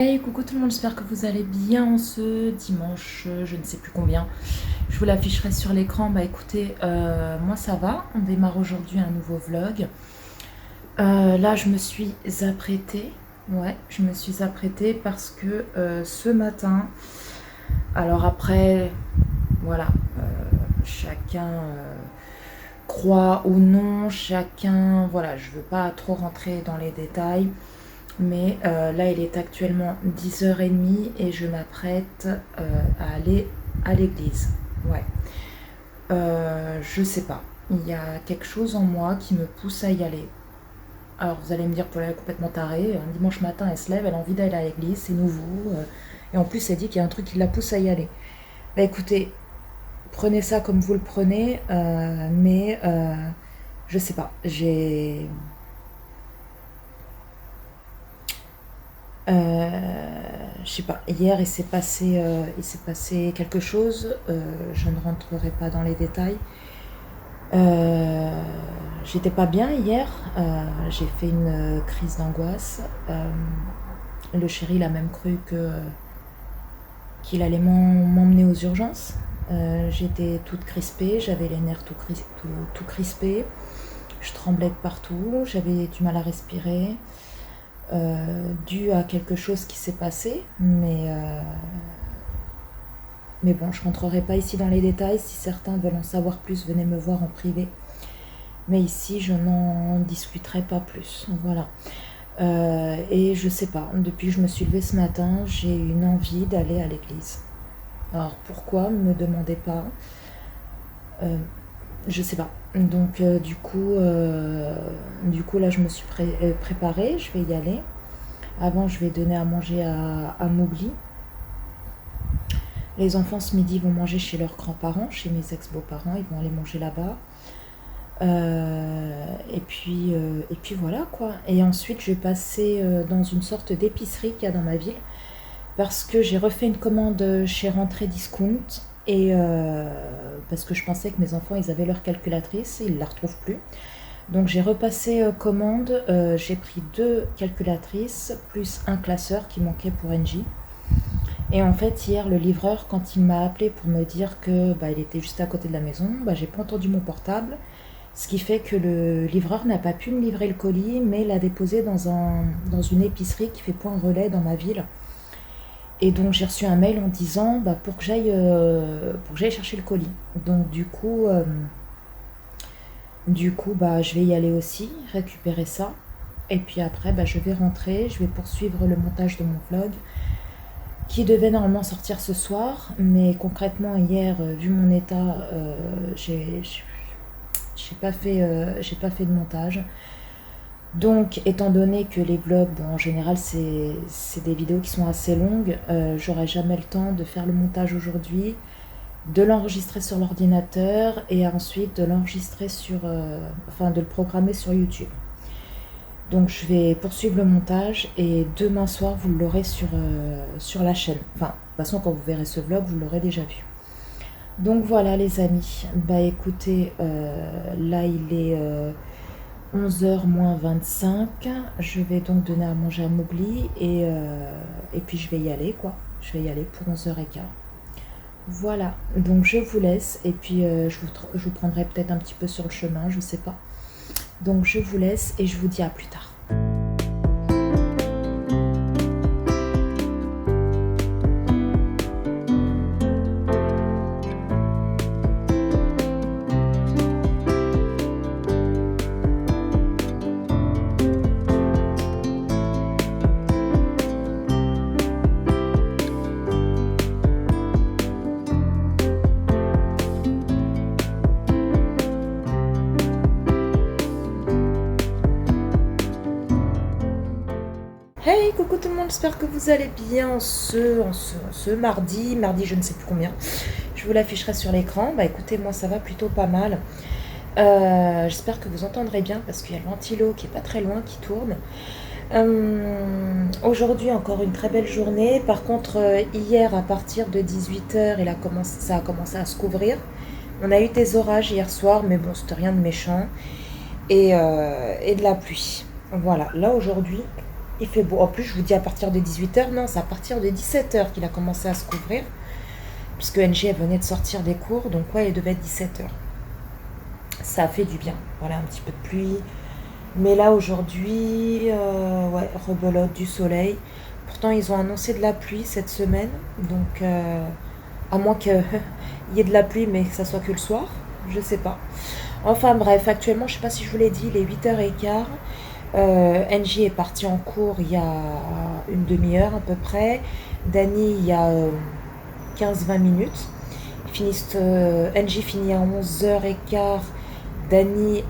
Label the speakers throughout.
Speaker 1: Hey, coucou tout le monde, j'espère que vous allez bien ce dimanche, je ne sais plus combien. Je vous l'afficherai sur l'écran. Bah écoutez, moi ça va, on démarre aujourd'hui un nouveau vlog. Là je me suis apprêtée, ouais, je me suis apprêtée parce que ce matin, alors après, voilà, chacun croit ou non, chacun, voilà, je veux pas trop rentrer dans les détails. Mais là, il est actuellement 10h30 et je m'apprête à aller à l'église. Ouais. Je sais pas. Il y a quelque chose en moi qui me pousse à y aller. Alors, vous allez me dire qu'elle est complètement tarée. Un dimanche matin, elle se lève, elle a envie d'aller à l'église, c'est nouveau. Et en plus, elle dit qu'il y a un truc qui la pousse à y aller. Bah écoutez, prenez ça comme vous le prenez, mais je sais pas. Je sais pas, hier il s'est passé quelque chose, je ne rentrerai pas dans les détails. Euh, J'étais pas bien hier, j'ai fait une crise d'angoisse. Le chéri il a même cru qu'il allait m'emmener aux urgences. J'étais toute crispée, j'avais les nerfs tout crispés, je tremblais de partout, j'avais du mal à respirer. Dû à quelque chose qui s'est passé, mais bon, je rentrerai pas ici dans les détails. Si certains veulent en savoir plus, venez me voir en privé. Mais ici, je n'en discuterai pas plus. Voilà. Et je sais pas, depuis que je me suis levée ce matin, j'ai une envie d'aller à l'église. Alors pourquoi, me demandez pas. Je sais pas. Donc du coup là, je me suis préparée, je vais y aller. Avant, je vais donner à manger à Mowgli. Les enfants ce midi vont manger chez leurs grands-parents, chez mes ex-beaux-parents, ils vont aller manger là-bas. Et puis voilà quoi. Et ensuite je vais passer dans une sorte d'épicerie qu'il y a dans ma ville parce que j'ai refait une commande chez Rentrée Discount et parce que je pensais que mes enfants ils avaient leur calculatrice et ils la retrouvent plus. Donc j'ai repassé commande, j'ai pris 2 calculatrices plus un classeur qui manquait pour NJ. Et en fait, hier, le livreur, quand il m'a appelé pour me dire que il était juste à côté de la maison, j'ai pas entendu mon portable. Ce qui fait que le livreur n'a pas pu me livrer le colis, mais l'a déposé dans une épicerie qui fait point relais dans ma ville. Et donc j'ai reçu un mail en disant pour que j'aille chercher le colis. Donc du coup je vais y aller aussi, récupérer ça. Et puis après, je vais rentrer, je vais poursuivre le montage de mon vlog qui devait normalement sortir ce soir, mais concrètement hier, vu mon état, j'ai pas fait de montage. Donc, étant donné que les vlogs, bon, en général, c'est des vidéos qui sont assez longues, j'aurai jamais le temps de faire le montage aujourd'hui, de l'enregistrer sur l'ordinateur et ensuite de l'enregistrer enfin, de le programmer sur YouTube. Donc je vais poursuivre le montage et demain soir vous l'aurez sur la chaîne. Enfin, de toute façon quand vous verrez ce vlog, vous l'aurez déjà vu. Donc voilà les amis, écoutez, là il est 11h moins 25. Je vais donc donner à manger à Mowgli et puis je vais y aller quoi. Je vais y aller pour 11h15. Voilà, donc je vous laisse et puis je vous prendrai peut-être un petit peu sur le chemin, je sais pas. Donc je vous laisse et je vous dis à plus tard. Hey, coucou tout le monde, j'espère que vous allez bien ce mardi, je ne sais plus combien. Je vous l'afficherai sur l'écran. Écoutez, moi ça va plutôt pas mal. J'espère que vous entendrez bien parce qu'il y a le ventilo qui est pas très loin qui tourne. Aujourd'hui encore une très belle journée. Par contre, hier à partir de 18h, ça a commencé à se couvrir. On a eu des orages hier soir, mais bon, c'était rien de méchant. Et de la pluie. Voilà, là aujourd'hui, Il fait beau. En plus, je vous dis à partir de 18h. Non, c'est à partir de 17h qu'il a commencé à se couvrir. Puisque NG, elle venait de sortir des cours. Donc, ouais, il devait être 17h. Ça a fait du bien. Voilà, un petit peu de pluie. Mais là, aujourd'hui, ouais, rebelote, du soleil. Pourtant, ils ont annoncé de la pluie cette semaine. Donc, à moins qu'il y ait de la pluie, mais que ça soit que le soir. Je sais pas. Enfin bref, actuellement, je sais pas si je vous l'ai dit, il est 8h15. NJ est parti en cours il y a une demi-heure à peu près. Dany, il y a 15-20 minutes. NJ finit à 11h15. Dany,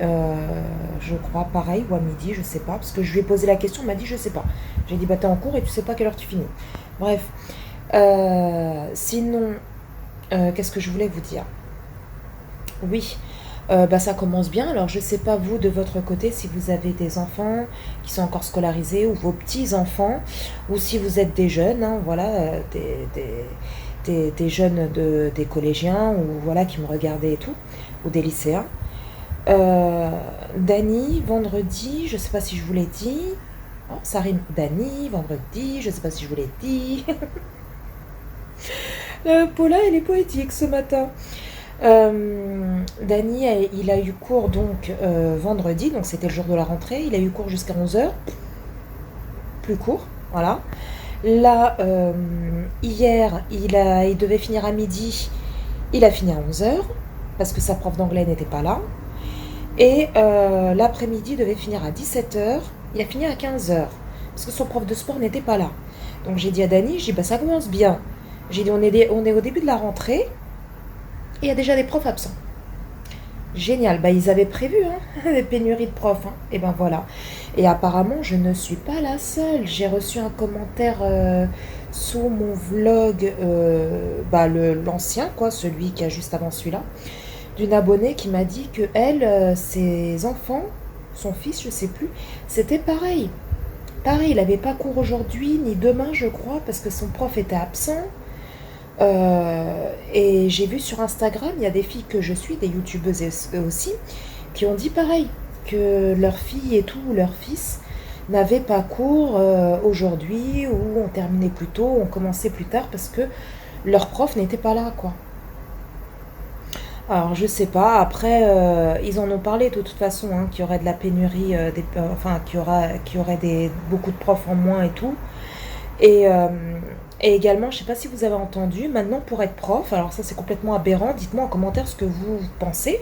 Speaker 1: je crois, pareil, ou à midi, je sais pas. Parce que je lui ai posé la question, il m'a dit, je sais pas. J'ai dit, bah t'es en cours et tu sais pas à quelle heure tu finis. Bref. Sinon, qu'est-ce que je voulais vous dire? Oui, bah, ça commence bien. Alors, je sais pas vous, de votre côté, si vous avez des enfants qui sont encore scolarisés ou vos petits-enfants, ou si vous êtes des jeunes, hein, voilà, des jeunes des collégiens, ou voilà, qui me regardaient et tout, ou des lycéens. Dany, vendredi, je sais pas si je vous l'ai dit. Oh, ça rime. Dany, vendredi, je sais pas si je vous l'ai dit. Paula, elle est poétique ce matin. Dany, il a eu cours donc vendredi, donc c'était le jour de la rentrée. Il a eu cours jusqu'à 11h, plus court, voilà. Là, hier, il devait finir à midi. Il a fini à 11h, parce que sa prof d'anglais n'était pas là. Et l'après-midi, il devait finir à 17h. Il a fini à 15h, parce que son prof de sport n'était pas là. Donc j'ai dit à Dany, j'ai dit, bah ça commence bien. J'ai dit, on est au début de la rentrée, et il y a déjà des profs absents. Génial, bah ils avaient prévu des pénuries de profs, hein. Et ben voilà. Et apparemment, je ne suis pas la seule. J'ai reçu un commentaire sous mon vlog, bah l'ancien, quoi, celui qui a juste avant celui-là, d'une abonnée qui m'a dit que elle, ses enfants, son fils, je sais plus, c'était pareil. Pareil, il n'avait pas cours aujourd'hui ni demain, je crois, parce que son prof était absent. Et j'ai vu sur Instagram, il y a des filles que je suis, des youtubeuses aussi, qui ont dit pareil, que leur fille et tout, ou leur fils, n'avaient pas cours aujourd'hui, ou on terminait plus tôt, on commençait plus tard, parce que leur prof n'était pas là, quoi. Alors je sais pas, après ils en ont parlé de toute façon, hein, qu'il y aurait de la pénurie, enfin qu'il y aurait beaucoup de profs en moins et tout. Et, euh, et également, je sais pas si vous avez entendu, maintenant pour être prof, alors ça c'est complètement aberrant, dites-moi en commentaire ce que vous pensez.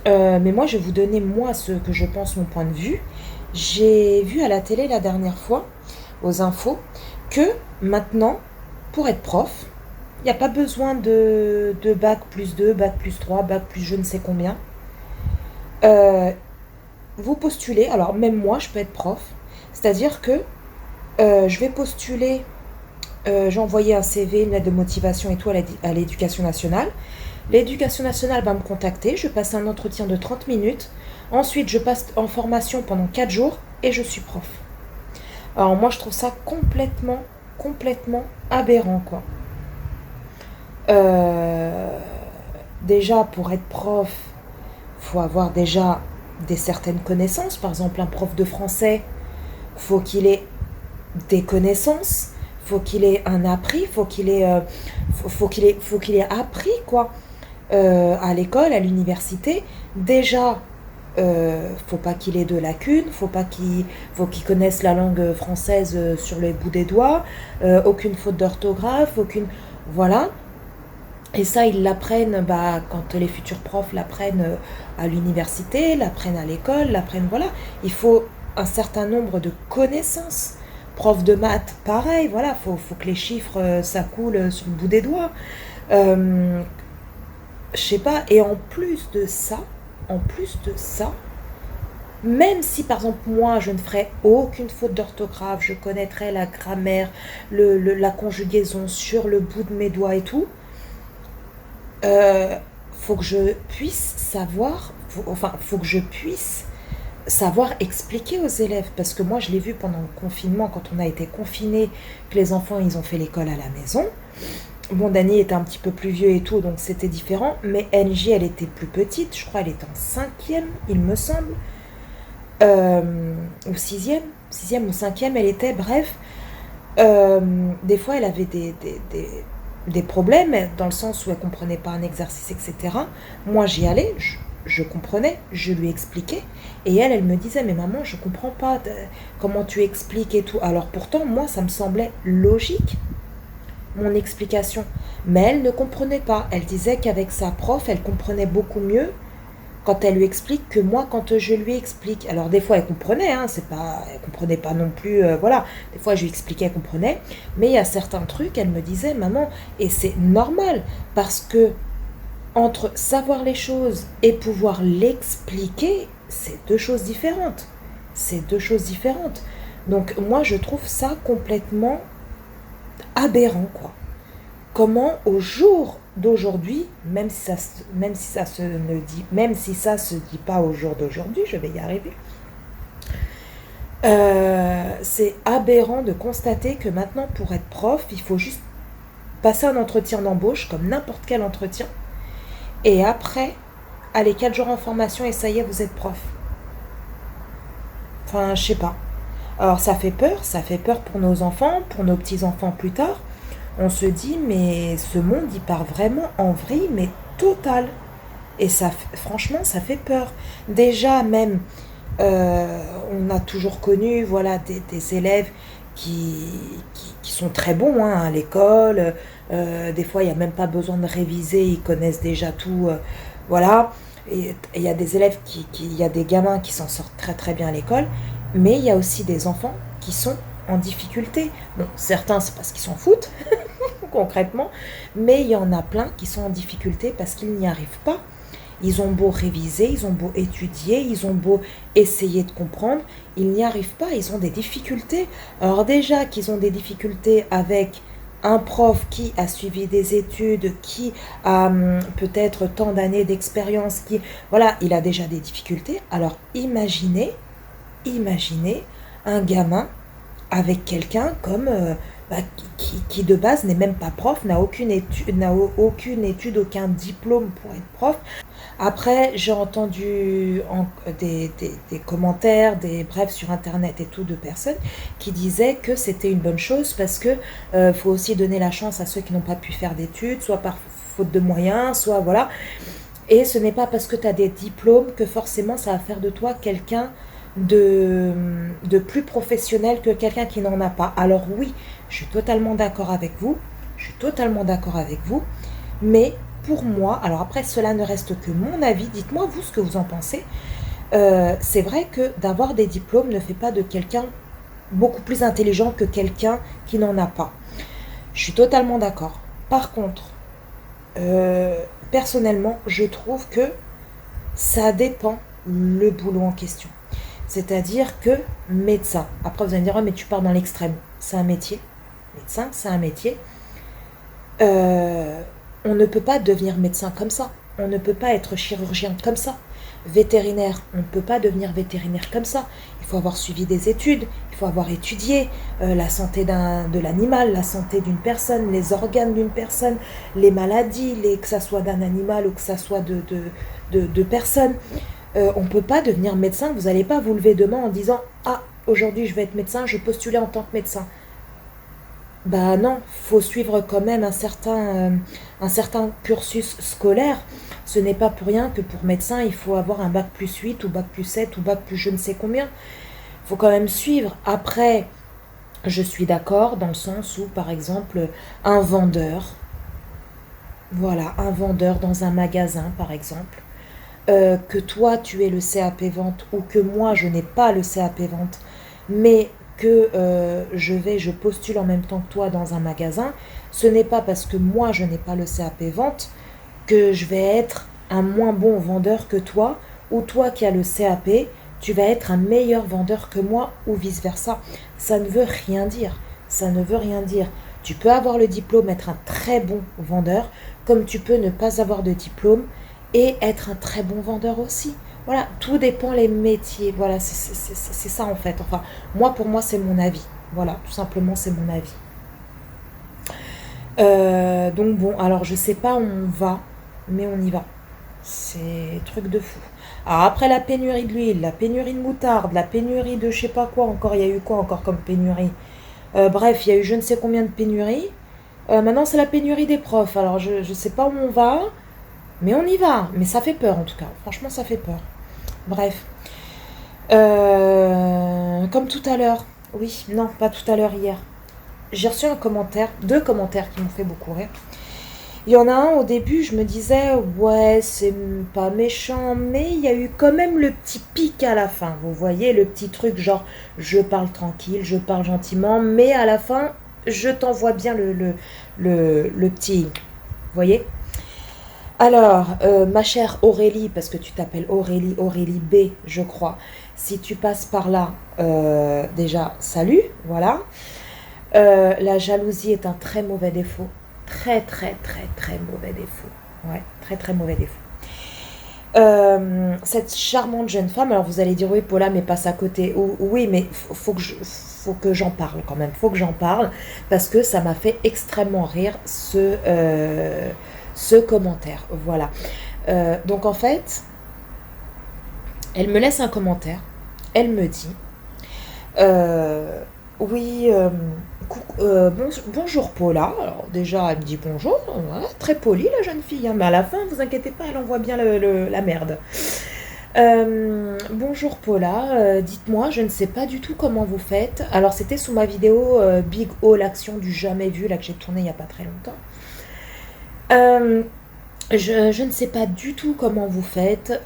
Speaker 1: Mais moi je vais vous donner moi ce que je pense, mon point de vue. J'ai vu à la télé la dernière fois, aux infos, que maintenant, pour être prof, il n'y a pas besoin de bac plus 2, bac plus 3, bac plus je ne sais combien. Euh, Vous postulez, alors même moi je peux être prof, c'est-à-dire que je vais postuler, j'ai envoyé un CV, une lettre de motivation et tout à l'éducation nationale. L'éducation nationale va me contacter, je passe un entretien de 30 minutes, ensuite je passe en formation pendant 4 jours et je suis prof. Alors moi je trouve ça complètement aberrant, quoi. Euh, Déjà, pour être prof, il faut avoir déjà des certaines connaissances. Par exemple, un prof de français, faut qu'il ait des connaissances, faut qu'il ait un appris, faut qu'il ait appris, quoi, à l'école, à l'université. Déjà, faut pas qu'il ait de lacunes, faut qu'il connaisse la langue française sur les bouts des doigts, aucune faute d'orthographe, aucune, voilà. Et ça, ils l'apprennent, bah, quand les futurs profs l'apprennent à l'université, l'apprennent à l'école, l'apprennent, voilà. Il faut un certain nombre de connaissances. Prof de maths, pareil, voilà, faut que les chiffres, ça coule sur le bout des doigts. Euh, je sais pas, et en plus de ça, même si par exemple moi je ne ferais aucune faute d'orthographe, je connaîtrais la grammaire, la conjugaison sur le bout de mes doigts et tout, euh, faut que je puisse savoir, faut que je puisse savoir expliquer aux élèves. Parce que moi, je l'ai vu pendant le confinement, quand on a été confinés, que les enfants, ils ont fait l'école à la maison. Bon, Dany était un petit peu plus vieux et tout, donc c'était différent. Mais NJ, elle était plus petite, je crois, elle était en cinquième, il me semble, ou sixième. sixième ou cinquième, elle était, bref, des fois elle avait des problèmes, dans le sens où elle comprenait pas un exercice, etc. Moi j'y allais, je comprenais, je lui expliquais, et elle me disait, mais maman, je comprends pas comment tu expliques et tout. Alors pourtant, moi, ça me semblait logique, mon explication, mais elle ne comprenait pas. Elle disait qu'avec sa prof, elle comprenait beaucoup mieux quand elle lui explique que moi quand je lui explique. Alors des fois elle comprenait, hein, c'est pas, elle comprenait pas non plus, voilà. Des fois je lui expliquais, elle comprenait, mais il y a certains trucs, elle me disait, maman, et c'est normal parce que entre savoir les choses et pouvoir l'expliquer, c'est deux choses différentes. C'est deux choses différentes. Donc moi je trouve ça complètement aberrant, quoi. Comment au jour d'aujourd'hui, même si ça se dit pas au jour d'aujourd'hui, je vais y arriver. C'est aberrant de constater que maintenant, pour être prof, il faut juste passer un entretien d'embauche comme n'importe quel entretien, et après, allez, 4 jours en formation et ça y est, vous êtes prof. Enfin, je sais pas. Alors ça fait peur pour nos enfants, pour nos petits-enfants plus tard. On se dit, mais ce monde, il part vraiment en vrille, mais totale. Et ça, franchement, ça fait peur. Déjà, même, on a toujours connu, voilà, des élèves qui sont très bons, hein, à l'école. Des fois, il n'y a même pas besoin de réviser, ils connaissent déjà tout. Voilà. Et il y a des élèves il y a des gamins qui s'en sortent très très bien à l'école, mais il y a aussi des enfants qui sont en difficulté. Bon, certains, c'est parce qu'ils s'en foutent, concrètement, mais il y en a plein qui sont en difficulté parce qu'ils n'y arrivent pas. Ils ont beau réviser, ils ont beau étudier, ils ont beau essayer de comprendre, ils n'y arrivent pas, ils ont des difficultés. Alors déjà qu'ils ont des difficultés avec un prof qui a suivi des études, qui a peut-être tant d'années d'expérience, qui, voilà, il a déjà des difficultés. Alors imaginez un gamin avec quelqu'un comme qui de base n'est même pas prof, n'a aucune étude, aucun diplôme pour être prof. Après, j'ai entendu des commentaires, bref, sur internet et tout, de personnes qui disaient que c'était une bonne chose parce que faut aussi donner la chance à ceux qui n'ont pas pu faire d'études, soit par faute de moyens, soit voilà. Et ce n'est pas parce que tu as des diplômes que forcément ça va faire de toi quelqu'un de plus professionnel que quelqu'un qui n'en a pas. Alors oui, je suis totalement d'accord avec vous, mais pour moi, alors après cela ne reste que mon avis, dites-moi vous ce que vous en pensez. C'est vrai que d'avoir des diplômes ne fait pas de quelqu'un beaucoup plus intelligent que quelqu'un qui n'en a pas. Je suis totalement d'accord. Par contre, personnellement, je trouve que ça dépend le boulot en question. C'est-à-dire que médecin, après vous allez me dire, oh, mais tu pars dans l'extrême, c'est un métier. Médecin, c'est un métier. On ne peut pas devenir médecin comme ça. On ne peut pas être chirurgien comme ça. Vétérinaire, on ne peut pas devenir vétérinaire comme ça. Il faut avoir suivi des études, il faut avoir étudié la santé de l'animal, la santé d'une personne, les organes d'une personne, les maladies, que ça soit d'un animal ou que ça soit de personnes. On ne peut pas devenir médecin, vous n'allez pas vous lever demain en disant « Ah, aujourd'hui je vais être médecin, je postulais en tant que médecin ». Bah non, faut suivre quand même un certain cursus scolaire. Ce n'est pas pour rien que pour médecin, il faut avoir un bac plus 8 ou bac plus 7 ou bac plus je ne sais combien. Il faut quand même suivre. Après, je suis d'accord dans le sens où, par exemple, un vendeur, voilà, un vendeur dans un magasin, par exemple, que toi tu aies le CAP vente ou que moi je n'ai pas le CAP vente, mais que je postule en même temps que toi dans un magasin, ce n'est pas parce que moi je n'ai pas le CAP vente que je vais être un moins bon vendeur que toi, ou toi qui as le CAP, tu vas être un meilleur vendeur que moi, ou vice-versa. Ça ne veut rien dire. Ça ne veut rien dire. Tu peux avoir le diplôme, être un très bon vendeur, comme tu peux ne pas avoir de diplôme et être un très bon vendeur aussi. Voilà, tout dépend les métiers. Voilà, c'est ça en fait. Enfin, pour moi, c'est mon avis. Voilà, tout simplement, c'est mon avis. Donc bon, alors je sais pas où on va, mais on y va. C'est truc de fou. Alors après la pénurie de l'huile, la pénurie de moutarde, la pénurie de je sais pas quoi encore, il y a eu quoi encore comme pénurie. Bref, il y a eu je ne sais combien de pénuries. Maintenant c'est la pénurie des profs. Alors je sais pas où on va, mais on y va. Mais ça fait peur en tout cas. Franchement ça fait peur. Bref. Comme tout à l'heure. Oui, non, pas tout à l'heure, hier. J'ai reçu un commentaire, deux commentaires qui m'ont fait beaucoup rire. Il y en a un au début, je me disais, ouais, c'est pas méchant, mais il y a eu quand même le petit pic à la fin. Vous voyez, le petit truc genre, je parle tranquille, je parle gentiment, mais à la fin, je t'envoie bien le petit. Vous voyez. Alors, ma chère Aurélie, parce que tu t'appelles Aurélie, Aurélie B, je crois. Si tu passes par là, déjà, salut, voilà. La jalousie est un très mauvais défaut. Très, très, très, très mauvais défaut. Ouais, très, très mauvais défaut. Cette charmante jeune femme, alors vous allez dire, oui, Paula, mais passe à côté. Oui, mais faut que j'en parle quand même. Faut que j'en parle, parce que ça m'a fait extrêmement rire ce commentaire. Voilà. Donc en fait, elle me laisse un commentaire. Elle me dit, oui, bonjour Paula. Alors déjà, elle me dit bonjour, voilà, très polie la jeune fille, hein, mais à la fin, vous inquiétez pas, elle envoie bien la merde. Bonjour Paula, dites-moi, je ne sais pas du tout comment vous faites. Alors c'était sous ma vidéo Big O, l'action du jamais vu, là que j'ai tournée il n'y a pas très longtemps. Je ne sais pas du tout comment vous faites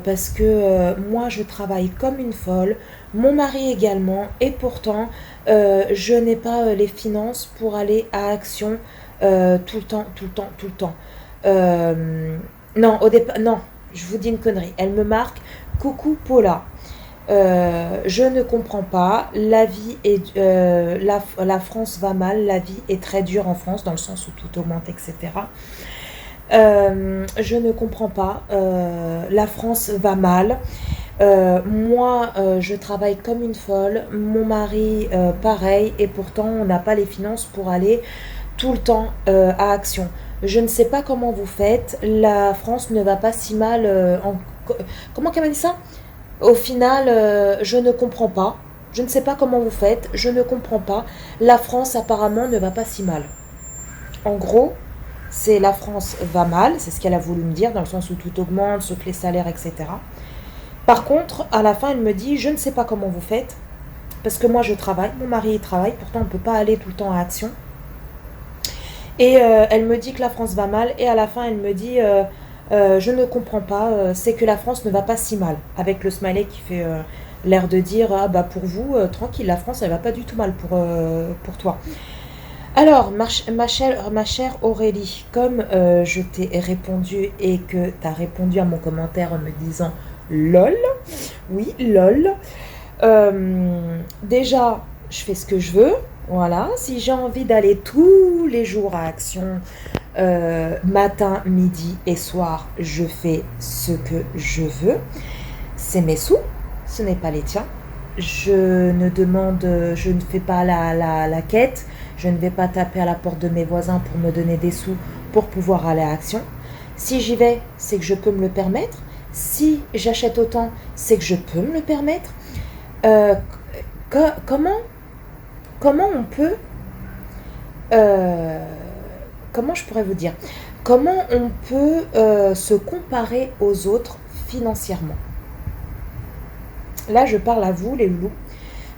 Speaker 1: parce que moi je travaille comme une folle, mon mari également, et pourtant je n'ai pas les finances pour aller à Action tout le temps, tout le temps, tout le temps. Non, au départ, non, je vous dis une connerie. Elle me marque coucou Paula. Je ne comprends pas. La vie est, la France va mal. La vie est très dure en France dans le sens où tout augmente, etc. Je ne comprends pas. La France va mal. Moi, je travaille comme une folle. Mon mari, pareil. Et pourtant, on n'a pas les finances pour aller tout le temps à Action. Je ne sais pas comment vous faites. La France ne va pas si mal. Comment qu'elle m'a dit ça? Au final, je ne comprends pas. Je ne sais pas comment vous faites. Je ne comprends pas. La France, apparemment, ne va pas si mal. En gros, c'est la France va mal, c'est ce qu'elle a voulu me dire, dans le sens où tout augmente, sauf les salaires, etc. Par contre, à la fin, elle me dit, je ne sais pas comment vous faites, parce que moi je travaille, mon mari il travaille, pourtant on ne peut pas aller tout le temps à Action. Et elle me dit que la France va mal, et à la fin elle me dit, je ne comprends pas, c'est que la France ne va pas si mal, avec le smiley qui fait l'air de dire, ah bah pour vous, tranquille, la France elle va pas du tout mal pour toi. Alors, ma chère Aurélie, comme je t'ai répondu et que tu as répondu à mon commentaire en me disant lol, oui, lol, déjà, je fais ce que je veux, voilà. Si j'ai envie d'aller tous les jours à Action, matin, midi et soir, je fais ce que je veux. C'est mes sous, ce n'est pas les tiens. Je ne fais pas la quête. Je ne vais pas taper à la porte de mes voisins pour me donner des sous pour pouvoir aller à Action. Si j'y vais, c'est que je peux me le permettre. Si j'achète autant, c'est que je peux me le permettre. Comment on peut... comment je pourrais vous dire? Comment on peut se comparer aux autres financièrement? Là, je parle à vous, les loulous.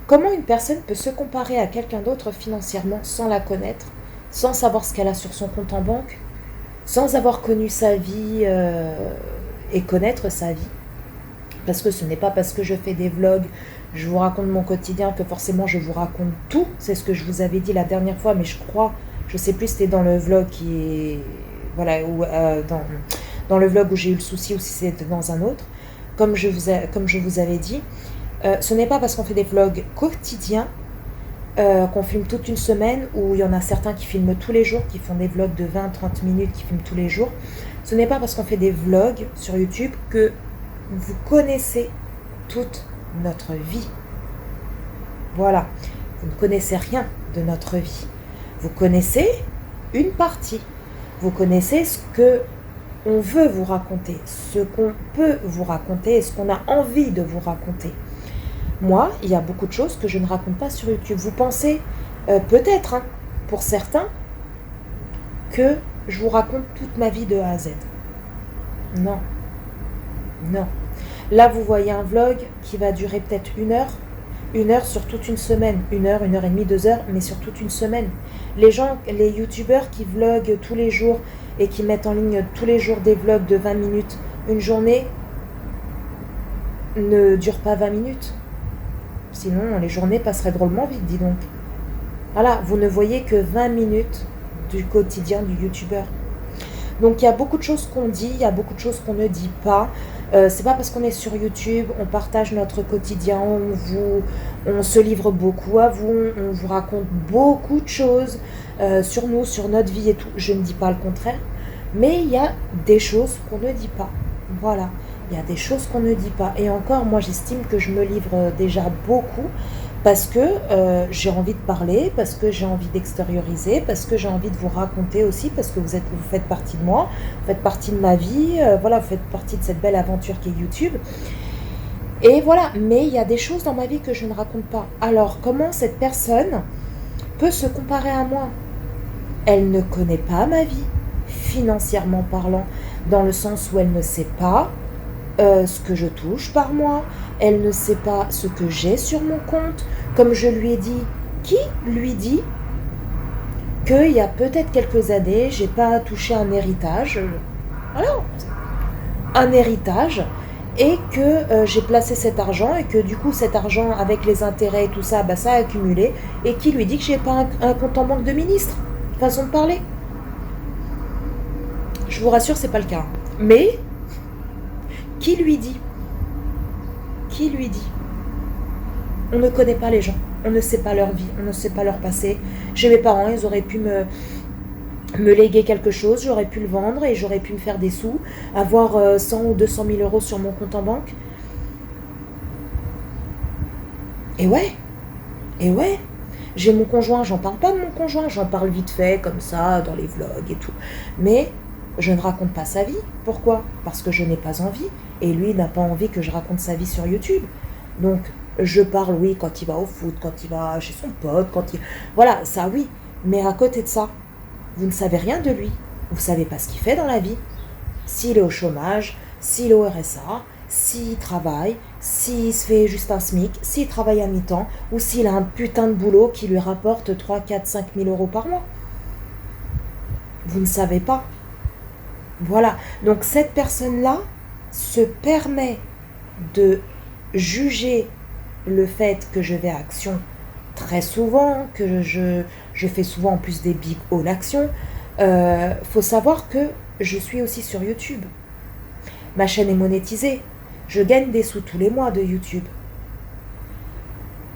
Speaker 1: Comment une personne peut se comparer à quelqu'un d'autre financièrement sans la connaître, sans savoir ce qu'elle a sur son compte en banque, sans avoir connu sa vie et connaître sa vie? Parce que ce n'est pas parce que je fais des vlogs, je vous raconte mon quotidien, que forcément je vous raconte tout. C'est ce que je vous avais dit la dernière fois, mais je crois, je sais plus si c'était dans le vlog qui est... Voilà, ou dans le vlog où j'ai eu le souci ou si c'était dans un autre. Comme je vous avais dit, ce n'est pas parce qu'on fait des vlogs quotidiens qu'on filme toute une semaine, où il y en a certains qui filment tous les jours, qui font des vlogs de 20-30 minutes, qui filment tous les jours. Ce n'est pas parce qu'on fait des vlogs sur YouTube que vous connaissez toute notre vie. Voilà, vous ne connaissez rien de notre vie. Vous connaissez une partie. Vous connaissez ce que
Speaker 2: on veut vous raconter, ce qu'on peut vous raconter et ce qu'on a envie de vous raconter. Moi, il y a beaucoup de choses que je ne raconte pas sur YouTube. Vous pensez peut-être, hein, pour certains, que je vous raconte toute ma vie de A à Z. Non, non. Là, vous voyez un vlog qui va durer peut-être 1 heure sur toute une semaine, 1 heure, 1 heure et demie, 2 heures, mais sur toute une semaine. Les gens, les youtubeurs qui vloguent tous les jours et qui mettent en ligne tous les jours des vlogs de 20 minutes, une journée ne dure pas 20 minutes. Sinon, les journées passeraient drôlement vite, dis donc. Voilà, vous ne voyez que 20 minutes du quotidien du youtubeur. Donc il y a beaucoup de choses qu'on dit, il y a beaucoup de choses qu'on ne dit pas. C'est pas parce qu'on est sur YouTube, on partage notre quotidien, on se livre beaucoup à vous, on vous raconte beaucoup de choses sur nous, sur notre vie et tout. Je ne dis pas le contraire, mais il y a des choses qu'on ne dit pas. Voilà, il y a des choses qu'on ne dit pas. Et encore, moi j'estime que je me livre déjà beaucoup parce que j'ai envie de parler, parce que j'ai envie d'extérioriser, parce que j'ai envie de vous raconter aussi, parce que vous faites partie de moi, vous faites partie de ma vie, voilà, vous faites partie de cette belle aventure qui est YouTube. Et voilà, mais il y a des choses dans ma vie que je ne raconte pas. Alors, comment cette personne peut se comparer à moi? Elle ne connaît pas ma vie, financièrement parlant, dans le sens où elle ne sait pas ce que je touche par mois, elle ne sait pas ce que j'ai sur mon compte. Comme je lui ai dit, qui lui dit qu'il y a peut-être quelques années, j'ai pas touché un héritage, voilà, un héritage, et que j'ai placé cet argent, et que du coup cet argent avec les intérêts et tout ça, bah, ça a accumulé, et qui lui dit que j'ai pas un compte en banque de ministre, façon de parler. Je vous rassure, c'est pas le cas. Mais qui lui dit? Qui lui dit? On ne connaît pas les gens, on ne sait pas leur vie, on ne sait pas leur passé. J'ai mes parents, ils auraient pu me léguer quelque chose, j'aurais pu le vendre et j'aurais pu me faire des sous, avoir 100 ou 200 000 euros sur mon compte en banque. Et ouais, j'ai mon conjoint, j'en parle pas de mon conjoint, j'en parle vite fait, comme ça, dans les vlogs et tout. Mais je ne raconte pas sa vie. Pourquoi? Parce que je n'ai pas envie. Et lui n'a pas envie que je raconte sa vie sur YouTube. Donc, je parle, oui, quand il va au foot, quand il va chez son pote, voilà, ça oui. Mais à côté de ça, vous ne savez rien de lui. Vous ne savez pas ce qu'il fait dans la vie. S'il est au chômage, s'il est au RSA, s'il travaille, s'il se fait juste un SMIC, s'il travaille à mi-temps, ou s'il a un putain de boulot qui lui rapporte 3, 4, 5 000 euros par mois. Vous ne savez pas. Voilà. Donc cette personne-là se permet de juger le fait que je vais à Action très souvent, que je fais souvent en plus des big haul Action. Faut savoir que je suis aussi sur YouTube. Ma chaîne est monétisée. Je gagne des sous tous les mois de YouTube.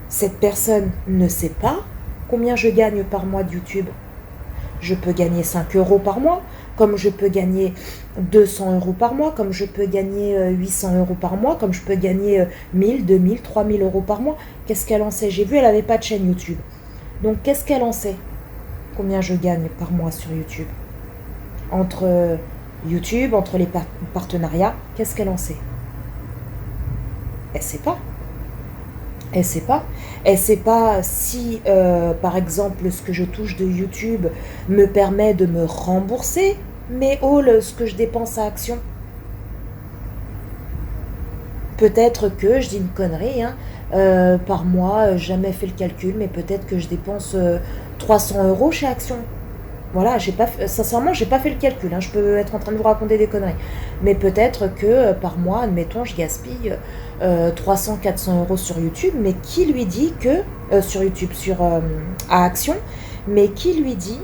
Speaker 2: Cette personne ne sait pas combien je gagne par mois de YouTube. Je peux gagner 5 euros par mois, comme je peux gagner 200 euros par mois, comme je peux gagner 800 euros par mois, comme je peux gagner 1000, 2000, 3000 euros par mois. Qu'est-ce qu'elle en sait? J'ai vu, elle n'avait pas de chaîne YouTube. Donc, qu'est-ce qu'elle en sait? Combien je gagne par mois sur YouTube? Entre YouTube, entre les partenariats, qu'est-ce qu'elle en sait? Elle ne sait pas. Elle sait pas. Elle sait pas si, par exemple, ce que je touche de YouTube me permet de me rembourser mes hauls, ce que je dépense à Action. Peut-être que, je dis une connerie, hein, par mois, jamais fait le calcul, mais peut-être que je dépense 300 euros chez Action. Voilà, sincèrement, j'ai pas fait le calcul, hein, je peux être en train de vous raconter des conneries. Mais peut-être que par mois, admettons, je gaspille 300, 400 euros sur YouTube, mais qui lui dit que, sur YouTube, à Action, mais qui lui dit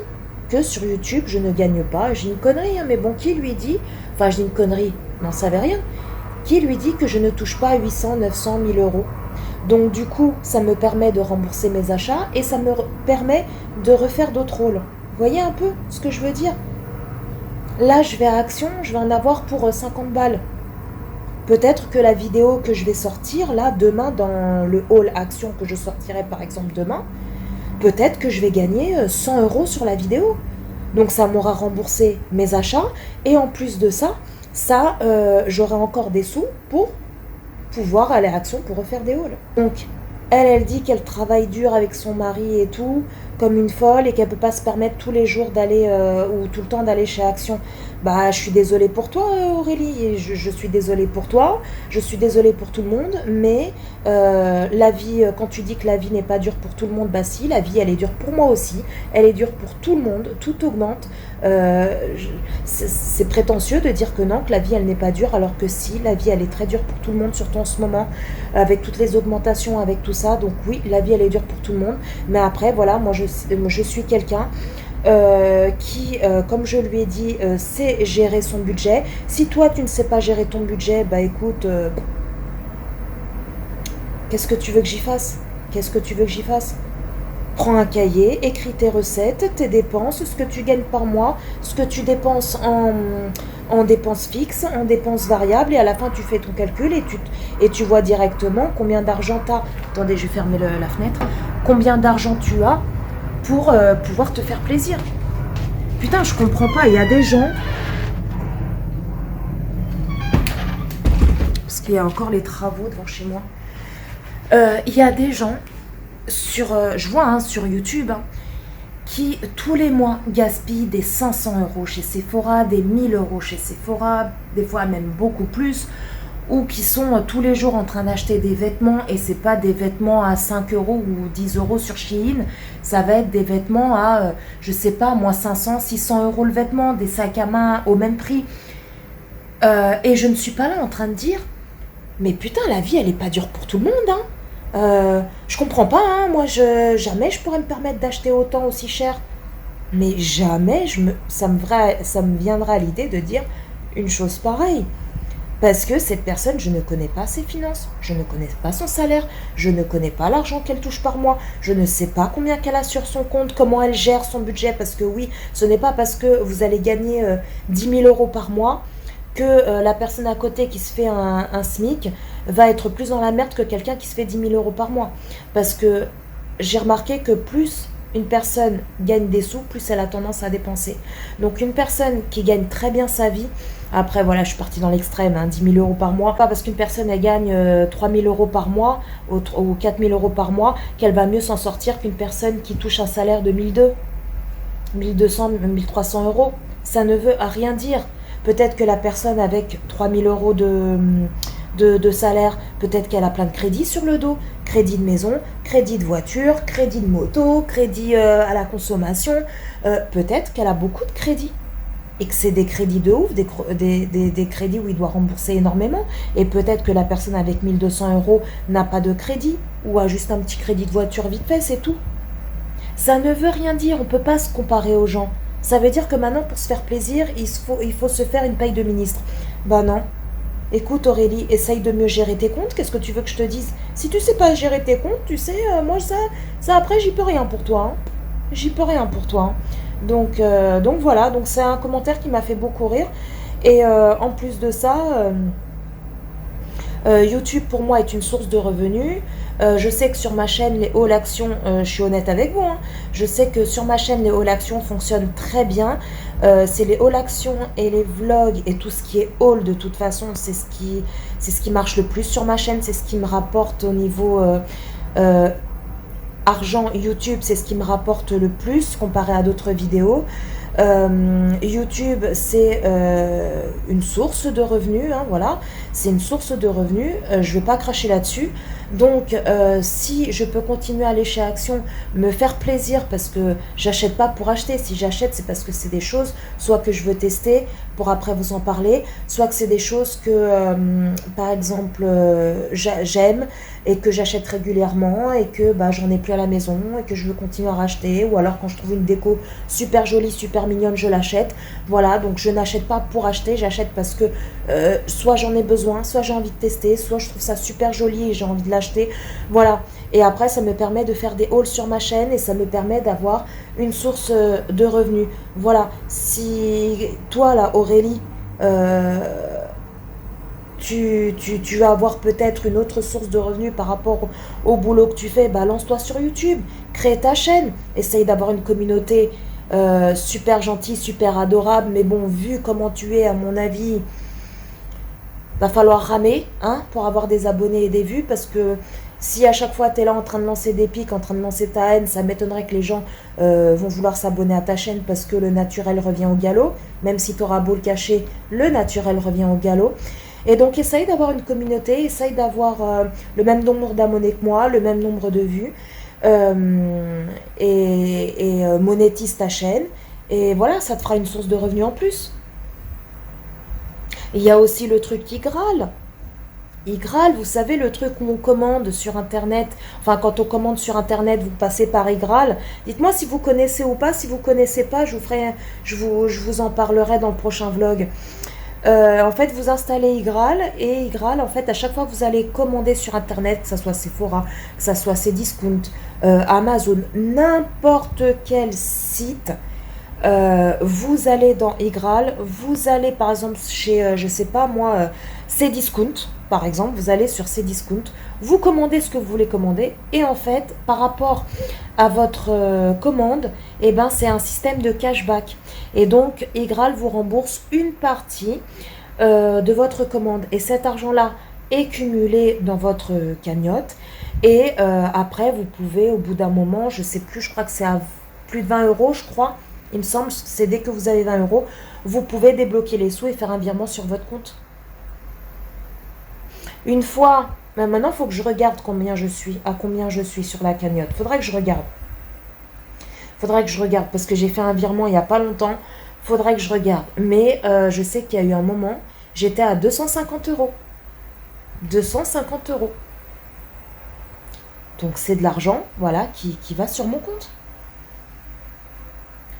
Speaker 2: que sur YouTube, je ne gagne pas? J'ai une connerie, hein, mais bon, qui lui dit, enfin, je dis une connerie, n'en savait rien, qui lui dit que je ne touche pas 800, 900, 1000 euros? Donc du coup, ça me permet de rembourser mes achats et ça me permet de refaire d'autres rôles. Vous voyez un peu ce que je veux dire? Là, je vais à Action, je vais en avoir pour 50 balles. Peut-être que la vidéo que je vais sortir, là, demain, dans le haul Action que je sortirai par exemple demain, peut-être que je vais gagner 100 euros sur la vidéo. Donc ça m'aura remboursé mes achats. Et en plus de ça, j'aurai encore des sous pour pouvoir aller à Action pour refaire des hauls. Donc elle dit qu'elle travaille dur avec son mari et tout, comme une folle, et qu'elle peut pas se permettre tous les jours d'aller ou tout le temps d'aller chez Action. Bah, je suis désolée pour toi, Aurélie, et je suis désolée pour toi, je suis désolée pour tout le monde, mais la vie, quand tu dis que la vie n'est pas dure pour tout le monde, bah si, la vie elle est dure pour moi aussi, elle est dure pour tout le monde, tout augmente. C'est prétentieux de dire que non, que la vie elle n'est pas dure, alors que si, la vie elle est très dure pour tout le monde, surtout en ce moment, avec toutes les augmentations, avec tout ça. Donc oui, la vie elle est dure pour tout le monde, mais après voilà, moi je suis quelqu'un qui, comme je lui ai dit, sait gérer son budget. Si toi tu ne sais pas gérer ton budget, bah écoute, qu'est-ce que tu veux que j'y fasse? Qu'est-ce que tu veux que j'y fasse? Prends un cahier, écris tes recettes, tes dépenses, ce que tu gagnes par mois, ce que tu dépenses en dépenses fixes, en dépenses variables, et à la fin tu fais ton calcul et tu vois directement combien d'argent tu as. Attendez, je vais fermer la fenêtre. Combien d'argent tu as pour pouvoir te faire plaisir. Putain, je comprends pas, il y a des gens... Parce qu'il y a encore les travaux devant chez moi. Il y a des gens, je vois sur YouTube, qui tous les mois gaspillent des 500 € chez Sephora, des 1000 € chez Sephora, des fois même beaucoup plus, ou qui sont tous les jours en train d'acheter des vêtements, et c'est pas des vêtements à 5 € ou 10 € sur Shein, ça va être des vêtements à, je sais pas, moi 500, 600 € le vêtement, des sacs à main au même prix. Et je ne suis pas là en train de dire, mais putain, la vie elle est pas dure pour tout le monde, je comprends pas, moi jamais je pourrais me permettre d'acheter autant aussi cher. Mais jamais ça me viendra à l'idée de dire une chose pareille. Parce que cette personne, je ne connais pas ses finances, je ne connais pas son salaire, je ne connais pas l'argent qu'elle touche par mois, je ne sais pas combien qu'elle a sur son compte, comment elle gère son budget, parce que oui, ce n'est pas parce que vous allez gagner 10 000 € par mois que la personne à côté qui se fait un SMIC va être plus dans la merde que quelqu'un qui se fait 10 000 € par mois. Parce que j'ai remarqué que plus une personne gagne des sous, plus elle a tendance à dépenser. Donc une personne qui gagne très bien sa vie, après voilà, je suis partie dans l'extrême, 10 000 € par mois, pas parce qu'une personne elle gagne 3 000 € par mois ou 4 000 € par mois qu'elle va mieux s'en sortir qu'une personne qui touche un salaire de 1200, 1300 €. Ça ne veut rien dire. Peut-être que la personne avec 3 000 € de salaire, peut-être qu'elle a plein de crédits sur le dos, crédit de maison, crédit de voiture, crédit de moto, crédit à la consommation, peut-être qu'elle a beaucoup de crédits et que c'est des crédits de ouf, des crédits où il doit rembourser énormément, et peut-être que la personne avec 1200 € n'a pas de crédit ou a juste un petit crédit de voiture vite fait, c'est tout. Ça ne veut rien dire, on ne peut pas se comparer aux gens. Ça veut dire que maintenant, pour se faire plaisir, il faut se faire une paye de ministre. Bah non. Écoute Aurélie, essaye de mieux gérer tes comptes, qu'est-ce que tu veux que je te dise? Si tu sais pas gérer tes comptes, tu sais, moi ça après j'y peux rien pour toi. J'y peux rien pour toi. Donc voilà, donc c'est un commentaire qui m'a fait beaucoup rire. Et en plus de ça, YouTube pour moi est une source de revenus. Je sais que sur ma chaîne les haul actions, je suis honnête avec vous, je sais que sur ma chaîne les haul actions fonctionnent très bien. C'est les haul actions et les vlogs et tout ce qui est haul de toute façon, c'est ce qui marche le plus sur ma chaîne, c'est ce qui me rapporte au niveau argent. YouTube, c'est ce qui me rapporte le plus comparé à d'autres vidéos. YouTube, c'est une source de revenus, voilà, c'est une source de revenus, je vais pas cracher là-dessus. Donc si je peux continuer à aller chez Action, me faire plaisir, parce que j'achète pas pour acheter, si j'achète c'est parce que c'est des choses soit que je veux tester pour après vous en parler, soit que c'est des choses que par exemple j'aime et que j'achète régulièrement et que j'en ai plus à la maison et que je veux continuer à racheter, ou alors quand je trouve une déco super jolie, super mignonne, je l'achète. Voilà, donc je n'achète pas pour acheter, j'achète parce que soit j'en ai besoin, soit j'ai envie de tester, soit je trouve ça super joli et j'ai envie de l'acheter. Voilà, et après ça me permet de faire des hauls sur ma chaîne et ça me permet d'avoir une source de revenus. Voilà, si toi là Aurélie, tu vas avoir peut-être une autre source de revenus par rapport au boulot que tu fais, lance-toi sur YouTube, crée ta chaîne, essaye d'avoir une communauté super gentil, super adorable, mais bon, vu comment tu es, à mon avis, va falloir ramer, hein, pour avoir des abonnés et des vues, parce que si à chaque fois tu es là en train de lancer des pics, en train de lancer ta haine, ça m'étonnerait que les gens vont vouloir s'abonner à ta chaîne, parce que le naturel revient au galop. Même si tu auras beau le cacher, le naturel revient au galop. Et donc essaye d'avoir une communauté, essaye d'avoir le même nombre d'abonnés que moi, le même nombre de vues, monétise ta chaîne. Et voilà, ça te fera une source de revenus en plus. Il y a aussi le truc Igral. Igral, vous savez, le truc où on commande sur Internet. Enfin, quand on commande sur Internet, vous passez par Igral. Dites-moi si vous connaissez ou pas. Si vous connaissez pas, je vous en parlerai dans le prochain vlog. En fait, vous installez Igral, et Igral, en fait, à chaque fois que vous allez commander sur Internet, que ce soit Sephora, que ce soit Cdiscount, Amazon, n'importe quel site, vous allez dans Igral, vous allez par exemple chez, je sais pas moi, Cdiscount, par exemple, vous allez sur Cdiscount, vous commandez ce que vous voulez commander, et en fait, par rapport à votre commande, eh ben, c'est un système de cashback. Et donc, Igral vous rembourse une partie de votre commande. Et cet argent-là est cumulé dans votre cagnotte. Et après, vous pouvez, au bout d'un moment, je sais plus, je crois que c'est à plus de 20 euros, je crois, il me semble, c'est dès que vous avez 20 euros, vous pouvez débloquer les sous et faire un virement sur votre compte. Une fois, maintenant, il faut que je regarde à combien je suis sur la cagnotte. Faudrait que je regarde. Parce que j'ai fait un virement il n'y a pas longtemps. Faudrait que je regarde. Mais je sais qu'il y a eu un moment, j'étais à 250 euros. 250 euros. Donc c'est de l'argent, voilà, qui va sur mon compte.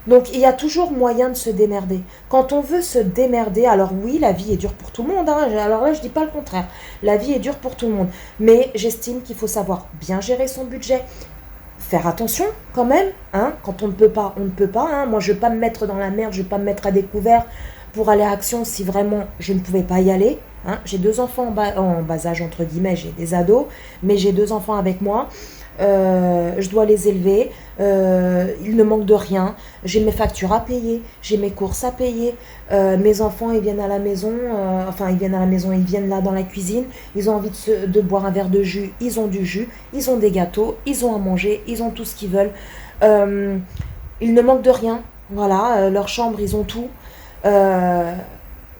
Speaker 2: Donc il y a toujours moyen de se démerder. Quand on veut se démerder, alors oui, la vie est dure pour tout le monde, hein. Alors là je dis pas le contraire. La vie est dure pour tout le monde. Mais j'estime qu'il faut savoir bien gérer son budget. Faire attention quand même, hein. Quand on ne peut pas, on ne peut pas, hein. Moi je ne vais pas me mettre dans la merde, je ne vais pas me mettre à découvert pour aller à Action si vraiment je ne pouvais pas y aller, hein. J'ai 2 enfants en bas âge, entre guillemets, j'ai des ados, mais j'ai 2 enfants avec moi. Je dois les élever, il ne manque de rien, j'ai mes factures à payer, j'ai mes courses à payer, mes enfants ils viennent à la maison, ils viennent là dans la cuisine, ils ont envie de boire un verre de jus, ils ont du jus, ils ont des gâteaux, ils ont à manger, ils ont tout ce qu'ils veulent, il ne manque de rien, voilà, leur chambre ils ont tout.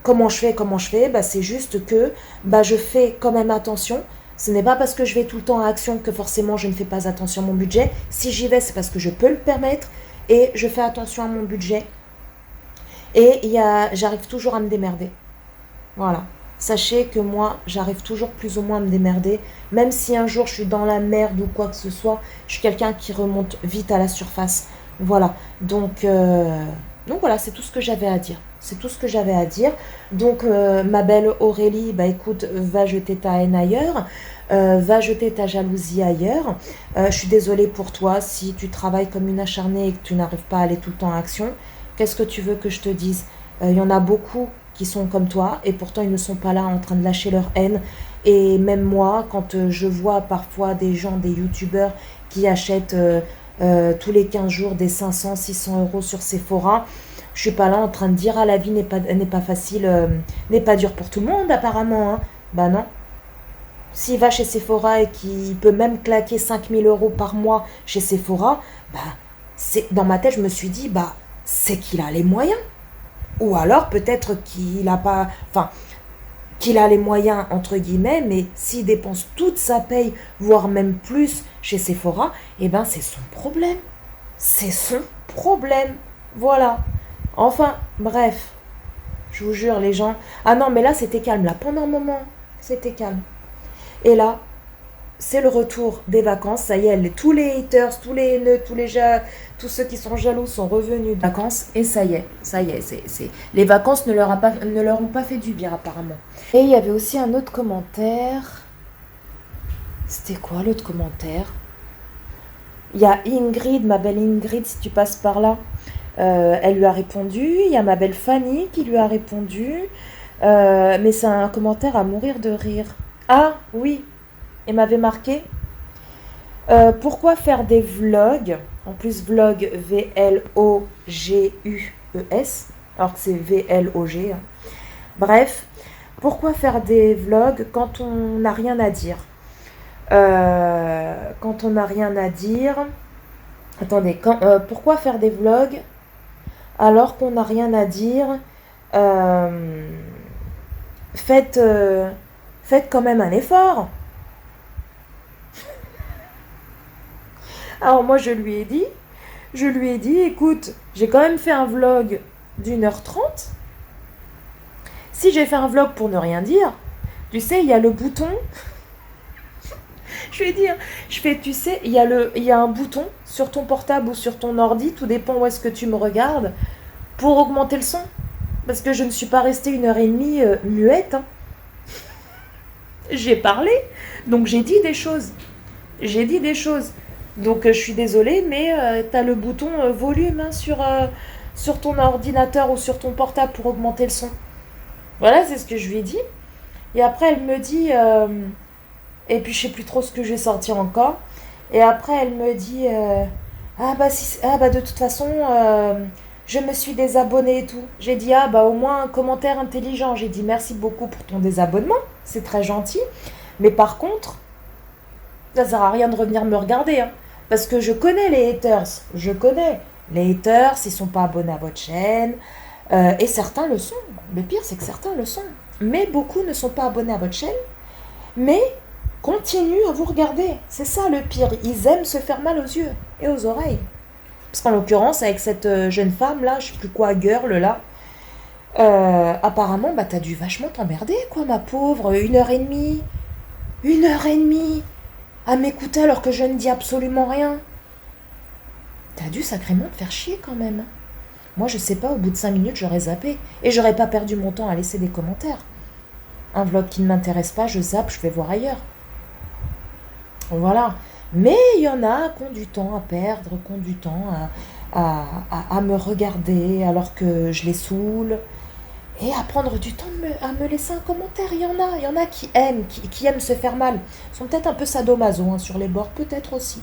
Speaker 2: Comment je fais, bah, c'est juste que bah, je fais quand même attention. Ce n'est pas parce que je vais tout le temps à Action que forcément je ne fais pas attention à mon budget. Si j'y vais, c'est parce que je peux le permettre et je fais attention à mon budget. Et j'arrive toujours à me démerder. Voilà. Sachez que moi, j'arrive toujours plus ou moins à me démerder. Même si un jour je suis dans la merde ou quoi que ce soit, je suis quelqu'un qui remonte vite à la surface. Voilà. Donc voilà, c'est tout ce que j'avais à dire. Donc, ma belle Aurélie, bah écoute, va jeter ta haine ailleurs, va jeter ta jalousie ailleurs. Je suis désolée pour toi si tu travailles comme une acharnée et que tu n'arrives pas à aller tout le temps à Action. Qu'est-ce que tu veux que je te dise? Il y en a beaucoup qui sont comme toi et pourtant ils ne sont pas là en train de lâcher leur haine. Et même moi, quand je vois parfois des gens, des youtubeurs qui achètent tous les 15 jours des 500, 600 euros sur Sephora, je suis pas là en train de dire la vie n'est pas facile, n'est pas dure pour tout le monde apparemment, hein. Bah non. S'il va chez Sephora et qu'il peut même claquer 5000 euros par mois chez Sephora, bah dans ma tête je me suis dit bah c'est qu'il a les moyens. Ou alors peut-être qu'il a pas, enfin qu'il a les moyens entre guillemets, mais s'il dépense toute sa paye, voire même plus chez Sephora, eh ben c'est son problème. C'est son problème. Voilà. Enfin, bref, je vous jure, les gens... Ah non, mais là, c'était calme. Là, pendant un moment, c'était calme. Et là, c'est le retour des vacances. Ça y est, tous les haters, tous les haineux, tous ceux qui sont jaloux sont revenus de vacances. Et ça y est. Les vacances ne leur ont pas fait du bien, apparemment. Et il y avait aussi un autre commentaire. C'était quoi, l'autre commentaire? Il y a Ingrid, ma belle Ingrid, si tu passes par là. Elle lui a répondu. Il y a ma belle Fanny qui lui a répondu. Mais c'est un commentaire à mourir de rire. Ah oui, elle m'avait marqué. Pourquoi faire des vlogs En plus, vlog, V-L-O-G-U-E-S, alors que c'est V-L-O-G. Hein. Bref, pourquoi faire des vlogs quand on n'a rien à dire Quand on n'a rien à dire... Attendez, pourquoi faire des vlogs alors qu'on n'a rien à dire faites quand même un effort. Alors moi je lui ai dit, écoute, j'ai quand même fait un vlog d'1h30. Si j'ai fait un vlog pour ne rien dire, tu sais, il y a le bouton. Je vais dire, tu sais, il y a un bouton sur ton portable ou sur ton ordi, tout dépend où est-ce que tu me regardes, pour augmenter le son. Parce que je ne suis pas restée 1h30 muette. Hein. J'ai parlé, donc j'ai dit des choses. Donc je suis désolée, mais tu as le bouton volume hein, sur ton ordinateur ou sur ton portable pour augmenter le son. Voilà, c'est ce que je lui ai dit. Et après, elle me dit... et puis je sais plus trop ce que je vais sortir encore. Et après, elle me dit... de toute façon... je me suis désabonnée et tout. J'ai dit, au moins un commentaire intelligent. J'ai dit, merci beaucoup pour ton désabonnement. C'est très gentil. Mais par contre, ça sert à rien de revenir me regarder. Hein, parce que je connais les haters. Les haters, ils sont pas abonnés à votre chaîne. Et certains le sont. Le pire, c'est que certains le sont. Mais beaucoup ne sont pas abonnés à votre chaîne. Mais continuent à vous regarder. C'est ça le pire. Ils aiment se faire mal aux yeux et aux oreilles. Parce qu'en l'occurrence, avec cette jeune femme là, je sais plus quoi, girl là, apparemment, t'as dû vachement t'emmerder, quoi, ma pauvre. 1h30. 1h30 à m'écouter alors que je ne dis absolument rien. T'as dû sacrément te faire chier quand même. Moi, je sais pas, au bout de 5 minutes, j'aurais zappé. Et j'aurais pas perdu mon temps à laisser des commentaires. Un vlog qui ne m'intéresse pas, je zappe, je vais voir ailleurs. Voilà. Mais il y en a qui ont du temps à perdre, qui ont du temps à me regarder alors que je les saoule. Et à prendre du temps à me laisser un commentaire. Il y en a qui aiment, qui aiment se faire mal. Ils sont peut-être un peu sadomaso hein, sur les bords, peut-être aussi.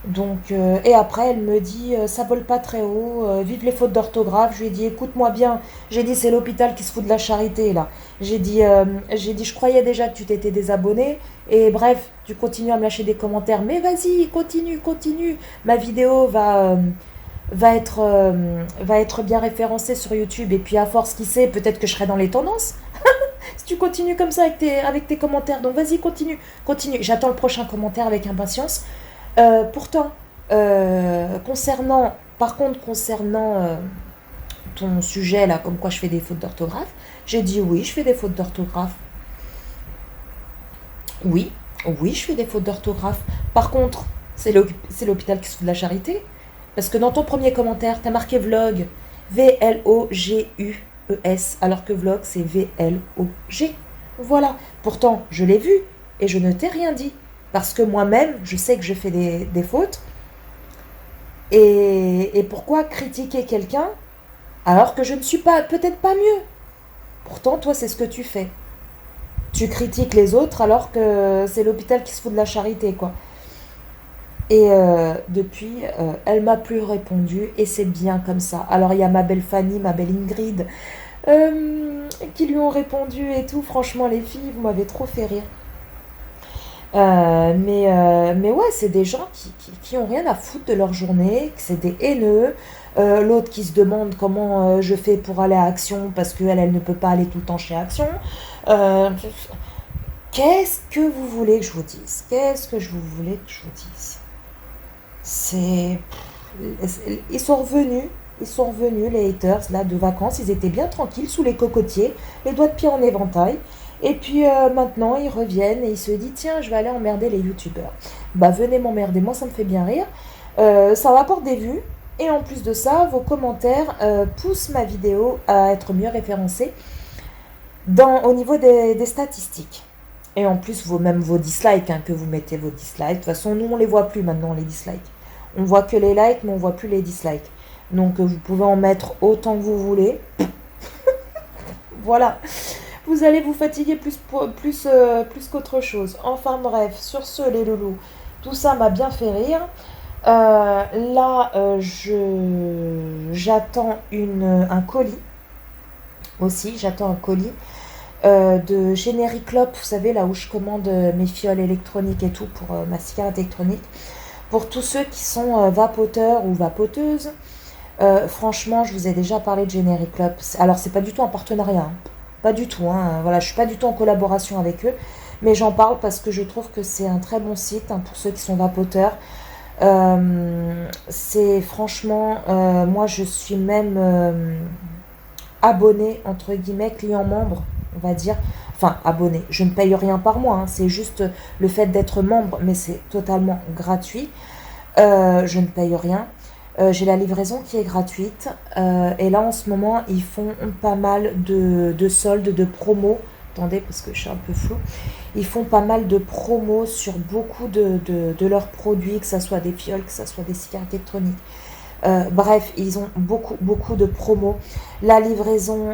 Speaker 2: Donc, et après, elle me dit, ça vole pas très haut, vive les fautes d'orthographe. Je lui ai dit, écoute-moi bien. J'ai dit, c'est l'hôpital qui se fout de la charité, là. J'ai dit, je croyais déjà que tu t'étais désabonné. Et bref, tu continues à me lâcher des commentaires. Mais vas-y, continue. Ma vidéo va être bien référencée sur YouTube. Et puis, à force, qui sait, peut-être que je serai dans les tendances. Si tu continues comme ça avec tes commentaires. Donc, vas-y, continue. J'attends le prochain commentaire avec impatience. Pourtant, concernant ton sujet là, comme quoi je fais des fautes d'orthographe, j'ai dit oui, je fais des fautes d'orthographe. Oui, je fais des fautes d'orthographe. Par contre, c'est l'hôpital qui se fout de la charité. Parce que dans ton premier commentaire, t'as marqué vlog, V-L-O-G-U-E-S, alors que vlog, c'est V-L-O-G. Voilà. Pourtant, je l'ai vu et je ne t'ai rien dit. Parce que moi-même, je sais que je fais des fautes. Et pourquoi critiquer quelqu'un alors que je ne suis peut-être pas mieux? Pourtant, toi, c'est ce que tu fais. Tu critiques les autres alors que c'est l'hôpital qui se fout de la charité, quoi. Et depuis, elle m'a plus répondu et c'est bien comme ça. Alors, il y a ma belle Fanny, ma belle Ingrid qui lui ont répondu et tout. Franchement, les filles, vous m'avez trop fait rire. Mais ouais, c'est des gens qui ont rien à foutre de leur journée, que c'est des haineux. L'autre qui se demande comment je fais pour aller à Action parce qu'elle ne peut pas aller tout le temps chez Action. Qu'est-ce que vous voulez que je vous dise? Ils sont revenus, les haters là de vacances. Ils étaient bien tranquilles sous les cocotiers, les doigts de pied en éventail. Et puis maintenant, ils reviennent et ils se disent, tiens, je vais aller emmerder les youtubeurs. Venez m'emmerder, moi ça me fait bien rire. Ça rapporte des vues. Et en plus de ça, vos commentaires poussent ma vidéo à être mieux référencée au niveau des statistiques. Et en plus, même vos dislikes, hein, que vous mettez vos dislikes. De toute façon, nous, on les voit plus maintenant, les dislikes. On voit que les likes, mais on voit plus les dislikes. Donc, vous pouvez en mettre autant que vous voulez. Voilà. Vous allez vous fatiguer plus qu'autre chose. Enfin bref, sur ce les loulous, tout ça m'a bien fait rire. Là, j'attends un colis aussi. J'attends un colis de Generic Club, vous savez, là où je commande mes fioles électroniques et tout pour ma cigarette électronique. Pour tous ceux qui sont vapoteurs ou vapoteuses, franchement, je vous ai déjà parlé de Generic Club. Alors, c'est pas du tout un partenariat, hein. Pas du tout, hein. Voilà, je suis pas du tout en collaboration avec eux, mais j'en parle parce que je trouve que c'est un très bon site, hein, pour ceux qui sont vapoteurs. C'est franchement, moi je suis même abonné, entre guillemets, client membre, on va dire. Enfin, abonné, je ne paye rien par mois, hein. C'est juste le fait d'être membre, mais c'est totalement gratuit. Je ne paye rien. J'ai la livraison qui est gratuite. Et là, en ce moment, ils font pas mal de soldes, de promos. Attendez, parce que je suis un peu floue. Ils font pas mal de promos sur beaucoup de leurs produits, que ce soit des fioles, que ce soit des cigarettes électroniques. Bref, ils ont beaucoup de promos. La livraison,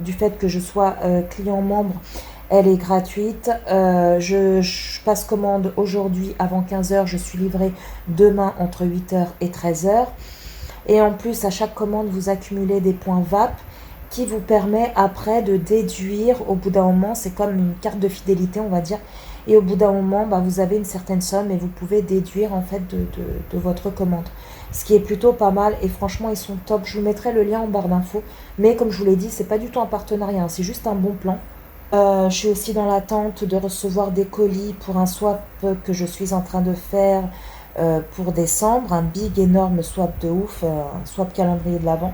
Speaker 2: du fait que je sois client membre, elle est gratuite. Je passe commande aujourd'hui avant 15h. Je suis livrée demain entre 8h et 13h. Et en plus, à chaque commande, vous accumulez des points VAP qui vous permet après de déduire au bout d'un moment. C'est comme une carte de fidélité, on va dire. Et au bout d'un moment, bah, vous avez une certaine somme et vous pouvez déduire en fait de votre commande. Ce qui est plutôt pas mal et franchement, ils sont top. Je vous mettrai le lien en barre d'infos. Mais comme je vous l'ai dit, c'est pas du tout un partenariat, hein, c'est juste un bon plan. Je suis aussi dans l'attente de recevoir des colis pour un swap que je suis en train de faire pour décembre. Un big énorme swap de ouf, un swap calendrier de l'Avent.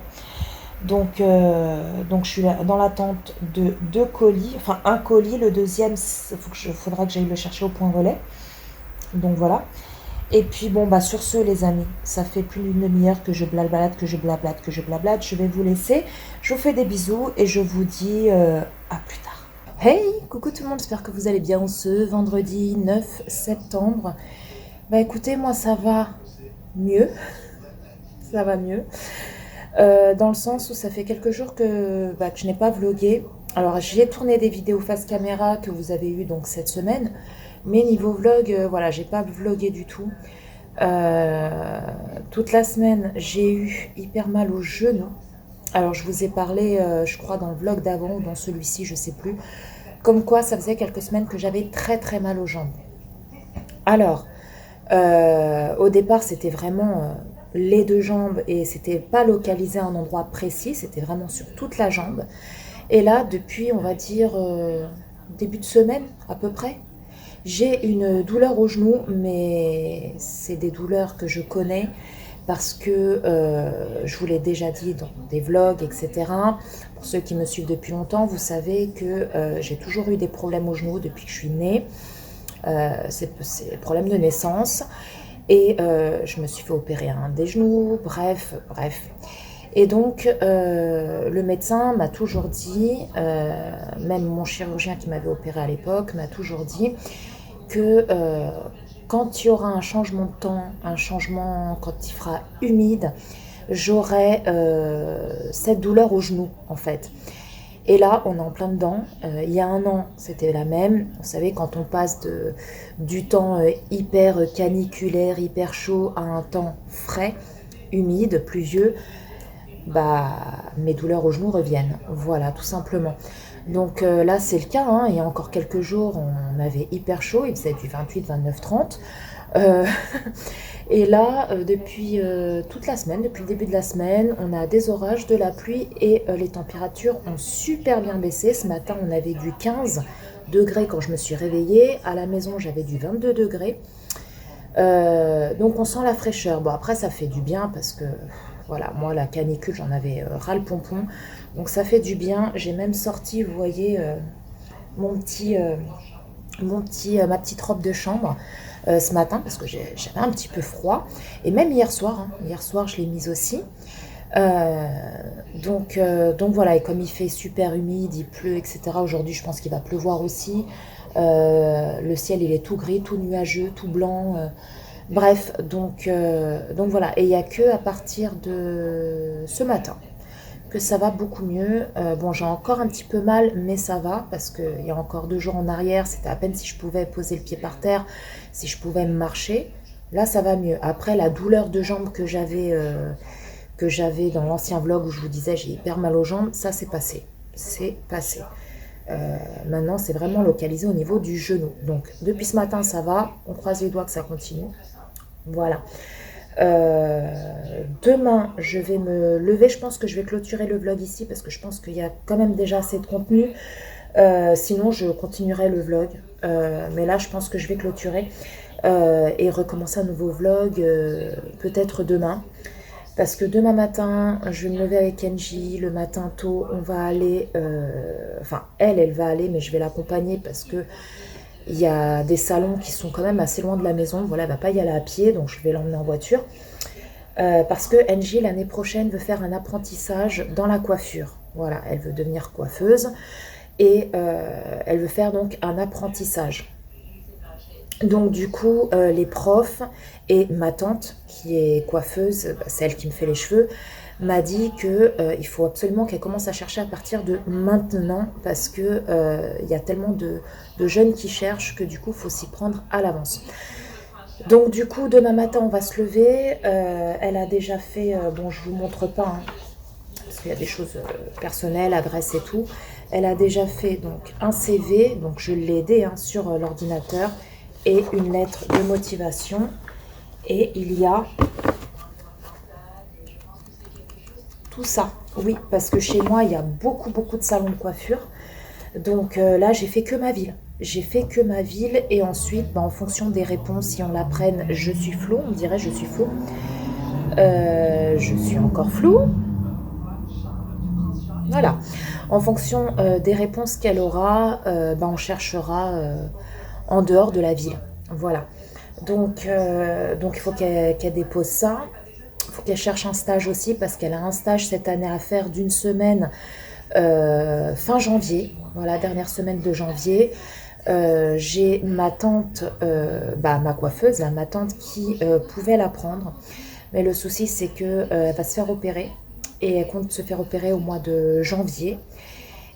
Speaker 2: Donc je suis dans l'attente de deux colis, enfin un colis, le deuxième, faudra que j'aille le chercher au point relais. Donc voilà. Et puis bon, bah sur ce les amis, ça fait plus d'une demi-heure que je blablate, que je blablate, que je blablate. Je vais vous laisser. Je vous fais des bisous et je vous dis à plus tard. Hey, coucou tout le monde, j'espère que vous allez bien ce vendredi 9 septembre. Bah écoutez, moi ça va mieux. Ça va mieux. Dans le sens où ça fait quelques jours que je n'ai pas vlogué. Alors j'ai tourné des vidéos face caméra que vous avez eues donc cette semaine. Mais niveau vlog, voilà, j'ai pas vlogué du tout. Toute la semaine, j'ai eu hyper mal au genou. Alors je vous ai parlé, je crois, dans le vlog d'avant ou dans celui-ci, je sais plus. Comme quoi, ça faisait quelques semaines que j'avais très très mal aux jambes. Alors, au départ, c'était vraiment les deux jambes et c'était pas localisé à un endroit précis, c'était vraiment sur toute la jambe. Et là, depuis, on va dire, début de semaine à peu près, j'ai une douleur au genou, mais c'est des douleurs que je connais parce que je vous l'ai déjà dit dans des vlogs, etc. Pour ceux qui me suivent depuis longtemps, vous savez que j'ai toujours eu des problèmes au genou depuis que je suis née. C'est des problèmes de naissance. Et je me suis fait opérer un des genoux, bref. Et donc, le médecin m'a toujours dit, même mon chirurgien qui m'avait opéré à l'époque, m'a toujours dit que quand il y aura un changement de temps, un changement quand il fera humide, j'aurai cette douleur au genou, en fait. Et là, on est en plein dedans. Il y a un an, c'était la même. Vous savez, quand on passe du temps hyper caniculaire, hyper chaud, à un temps frais, humide, pluvieux, bah, mes douleurs au genou reviennent. Voilà, tout simplement. Donc là, c'est le cas, hein. Il y a encore quelques jours, on avait hyper chaud. Il faisait du 28, 29, 30. Et là, depuis toute la semaine, depuis le début de la semaine, on a des orages, de la pluie et les températures ont super bien baissé. Ce matin, on avait du 15 degrés quand je me suis réveillée. À la maison, j'avais du 22 degrés. Donc on sent la fraîcheur. Bon, après, ça fait du bien parce que, voilà, moi, la canicule, j'en avais ras le pompon. Donc ça fait du bien. J'ai même sorti, vous voyez, ma petite robe de chambre ce matin parce que j'avais un petit peu froid. Et même hier soir, hein, hier soir, je l'ai mise aussi. Donc voilà, et comme il fait super humide, il pleut, etc. Aujourd'hui, je pense qu'il va pleuvoir aussi. Le ciel, il est tout gris, tout nuageux, tout blanc. Bref, donc voilà. Et il n'y a que à partir de ce matin que ça va beaucoup mieux. Bon, j'ai encore un petit peu mal, mais ça va, parce qu'il y a encore 2 jours en arrière, c'était à peine si je pouvais poser le pied par terre, si je pouvais marcher. Là, ça va mieux. Après, la douleur de jambe que j'avais dans l'ancien vlog où je vous disais j'ai hyper mal aux jambes, ça c'est passé. C'est passé. Maintenant, c'est vraiment localisé au niveau du genou. Donc, depuis ce matin, ça va. On croise les doigts que ça continue. Voilà. Demain, je vais me lever. Je pense que je vais clôturer le vlog ici parce que je pense qu'il y a quand même déjà assez de contenu. Sinon, je continuerai le vlog. Mais là, je pense que je vais clôturer et recommencer un nouveau vlog peut-être demain. Parce que demain matin, je vais me lever avec Kenji. Le matin tôt, on va aller... enfin, elle va aller, mais je vais l'accompagner parce que il y a des salons qui sont quand même assez loin de la maison. Voilà, elle ne va pas y aller à pied, donc je vais l'emmener en voiture. Parce que Angie, l'année prochaine, veut faire un apprentissage dans la coiffure. Voilà, elle veut devenir coiffeuse et elle veut faire donc un apprentissage. Donc du coup, les profs et ma tante, qui est coiffeuse, celle qui me fait les cheveux, m'a dit que il faut absolument qu'elle commence à chercher à partir de maintenant parce que il y a tellement de jeunes qui cherchent que du coup, il faut s'y prendre à l'avance. Donc du coup, demain matin, on va se lever. Elle a déjà fait, bon, je vous montre pas, hein, parce qu'il y a des choses personnelles, adresse et tout. Elle a déjà fait donc un CV, donc je l'ai aidé hein, sur l'ordinateur, et une lettre de motivation. Et il y a tout ça. Oui, parce que chez moi, il y a beaucoup de salons de coiffure. Donc là, j'ai fait que ma ville. J'ai fait que ma ville et ensuite, en fonction des réponses, si on la prenne, je suis floue, on dirait je suis floue. Je suis encore floue. Voilà. En fonction des réponses qu'elle aura, on cherchera en dehors de la ville. Voilà. Donc il faut qu'elle dépose ça. Il faut qu'elle cherche un stage aussi parce qu'elle a un stage cette année à faire d'une semaine fin janvier. Voilà, dernière semaine de janvier. J'ai ma tante, ma coiffeuse, là, ma tante qui pouvait la prendre. Mais le souci, c'est qu'elle va se faire opérer. Et elle compte se faire opérer au mois de janvier.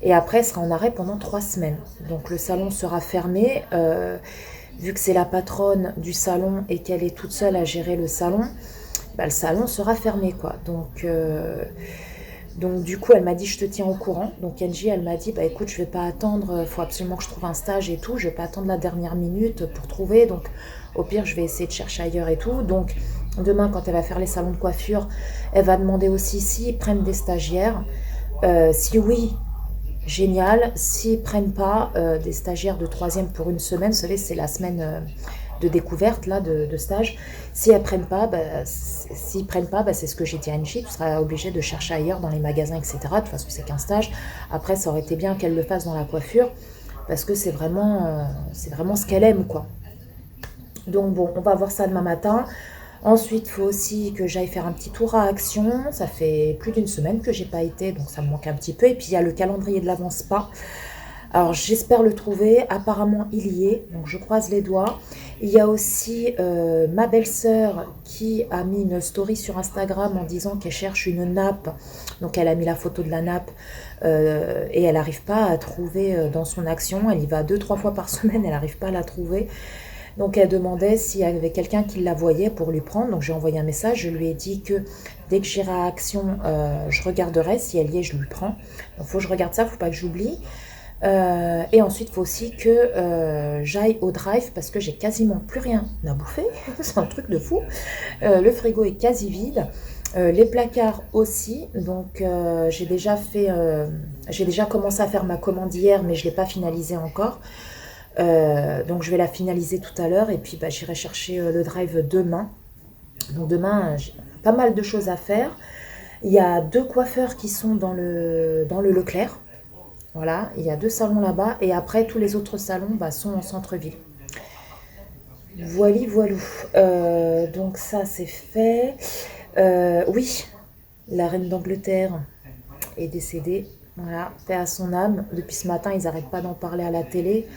Speaker 2: Et après, elle sera en arrêt pendant 3 semaines. Donc le salon sera fermé. Vu que c'est la patronne du salon et qu'elle est toute seule à gérer le salon, le salon sera fermé, quoi. Donc du coup, elle m'a dit, je te tiens au courant. Donc Kenji, elle m'a dit, écoute, je vais pas attendre, il faut absolument que je trouve un stage et tout. Je vais pas attendre la dernière minute pour trouver. Donc au pire, je vais essayer de chercher ailleurs et tout. Donc demain, quand elle va faire les salons de coiffure, elle va demander aussi s'ils prennent des stagiaires. Si oui, génial. S'ils prennent pas des stagiaires de 3e pour une semaine, vous savez, c'est la semaine de découverte là, de stage. Si elles prennent pas, s'ils prennent pas, c'est ce que j'ai dit à Angie, tu seras obligé de chercher ailleurs dans les magasins, etc. De toute façon, c'est qu'un stage. Après, ça aurait été bien qu'elle le fasse dans la coiffure, parce que c'est vraiment ce qu'elle aime, quoi. Donc bon, on va voir ça demain matin. Ensuite, il faut aussi que j'aille faire un petit tour à Action. Ça fait plus d'une semaine que j'ai pas été, donc ça me manque un petit peu. Et puis il y a le calendrier de l'Avent Spa. Alors j'espère le trouver. Apparemment il y est, donc je croise les doigts. Il y a aussi ma belle-sœur qui a mis une story sur Instagram en disant qu'elle cherche une nappe. Donc elle a mis la photo de la nappe et elle n'arrive pas à trouver dans son Action. Elle y va 2-3 fois par semaine, elle n'arrive pas à la trouver. Donc elle demandait s'il y avait quelqu'un qui la voyait pour lui prendre. Donc j'ai envoyé un message, je lui ai dit que dès que j'irai à Action, je regarderai. Si elle y est, je lui prends. Donc il faut que je regarde ça, il ne faut pas que j'oublie. Et ensuite, il faut aussi que j'aille au drive parce que j'ai quasiment plus rien à bouffer. C'est un truc de fou. Le frigo est quasi vide. Les placards aussi. Donc j'ai déjà commencé à faire ma commande hier, mais je ne l'ai pas finalisée encore. Donc je vais la finaliser tout à l'heure et puis j'irai chercher le drive demain. Donc demain, j'ai pas mal de choses à faire. Il y a 2 coiffeurs qui sont dans le Leclerc. Voilà, il y a 2 salons là-bas et après tous les autres salons sont en centre-ville. Voilou. Donc ça c'est fait. Oui, la reine d'Angleterre est décédée. Voilà, paix à son âme. Depuis ce matin, ils n'arrêtent pas d'en parler à la télé.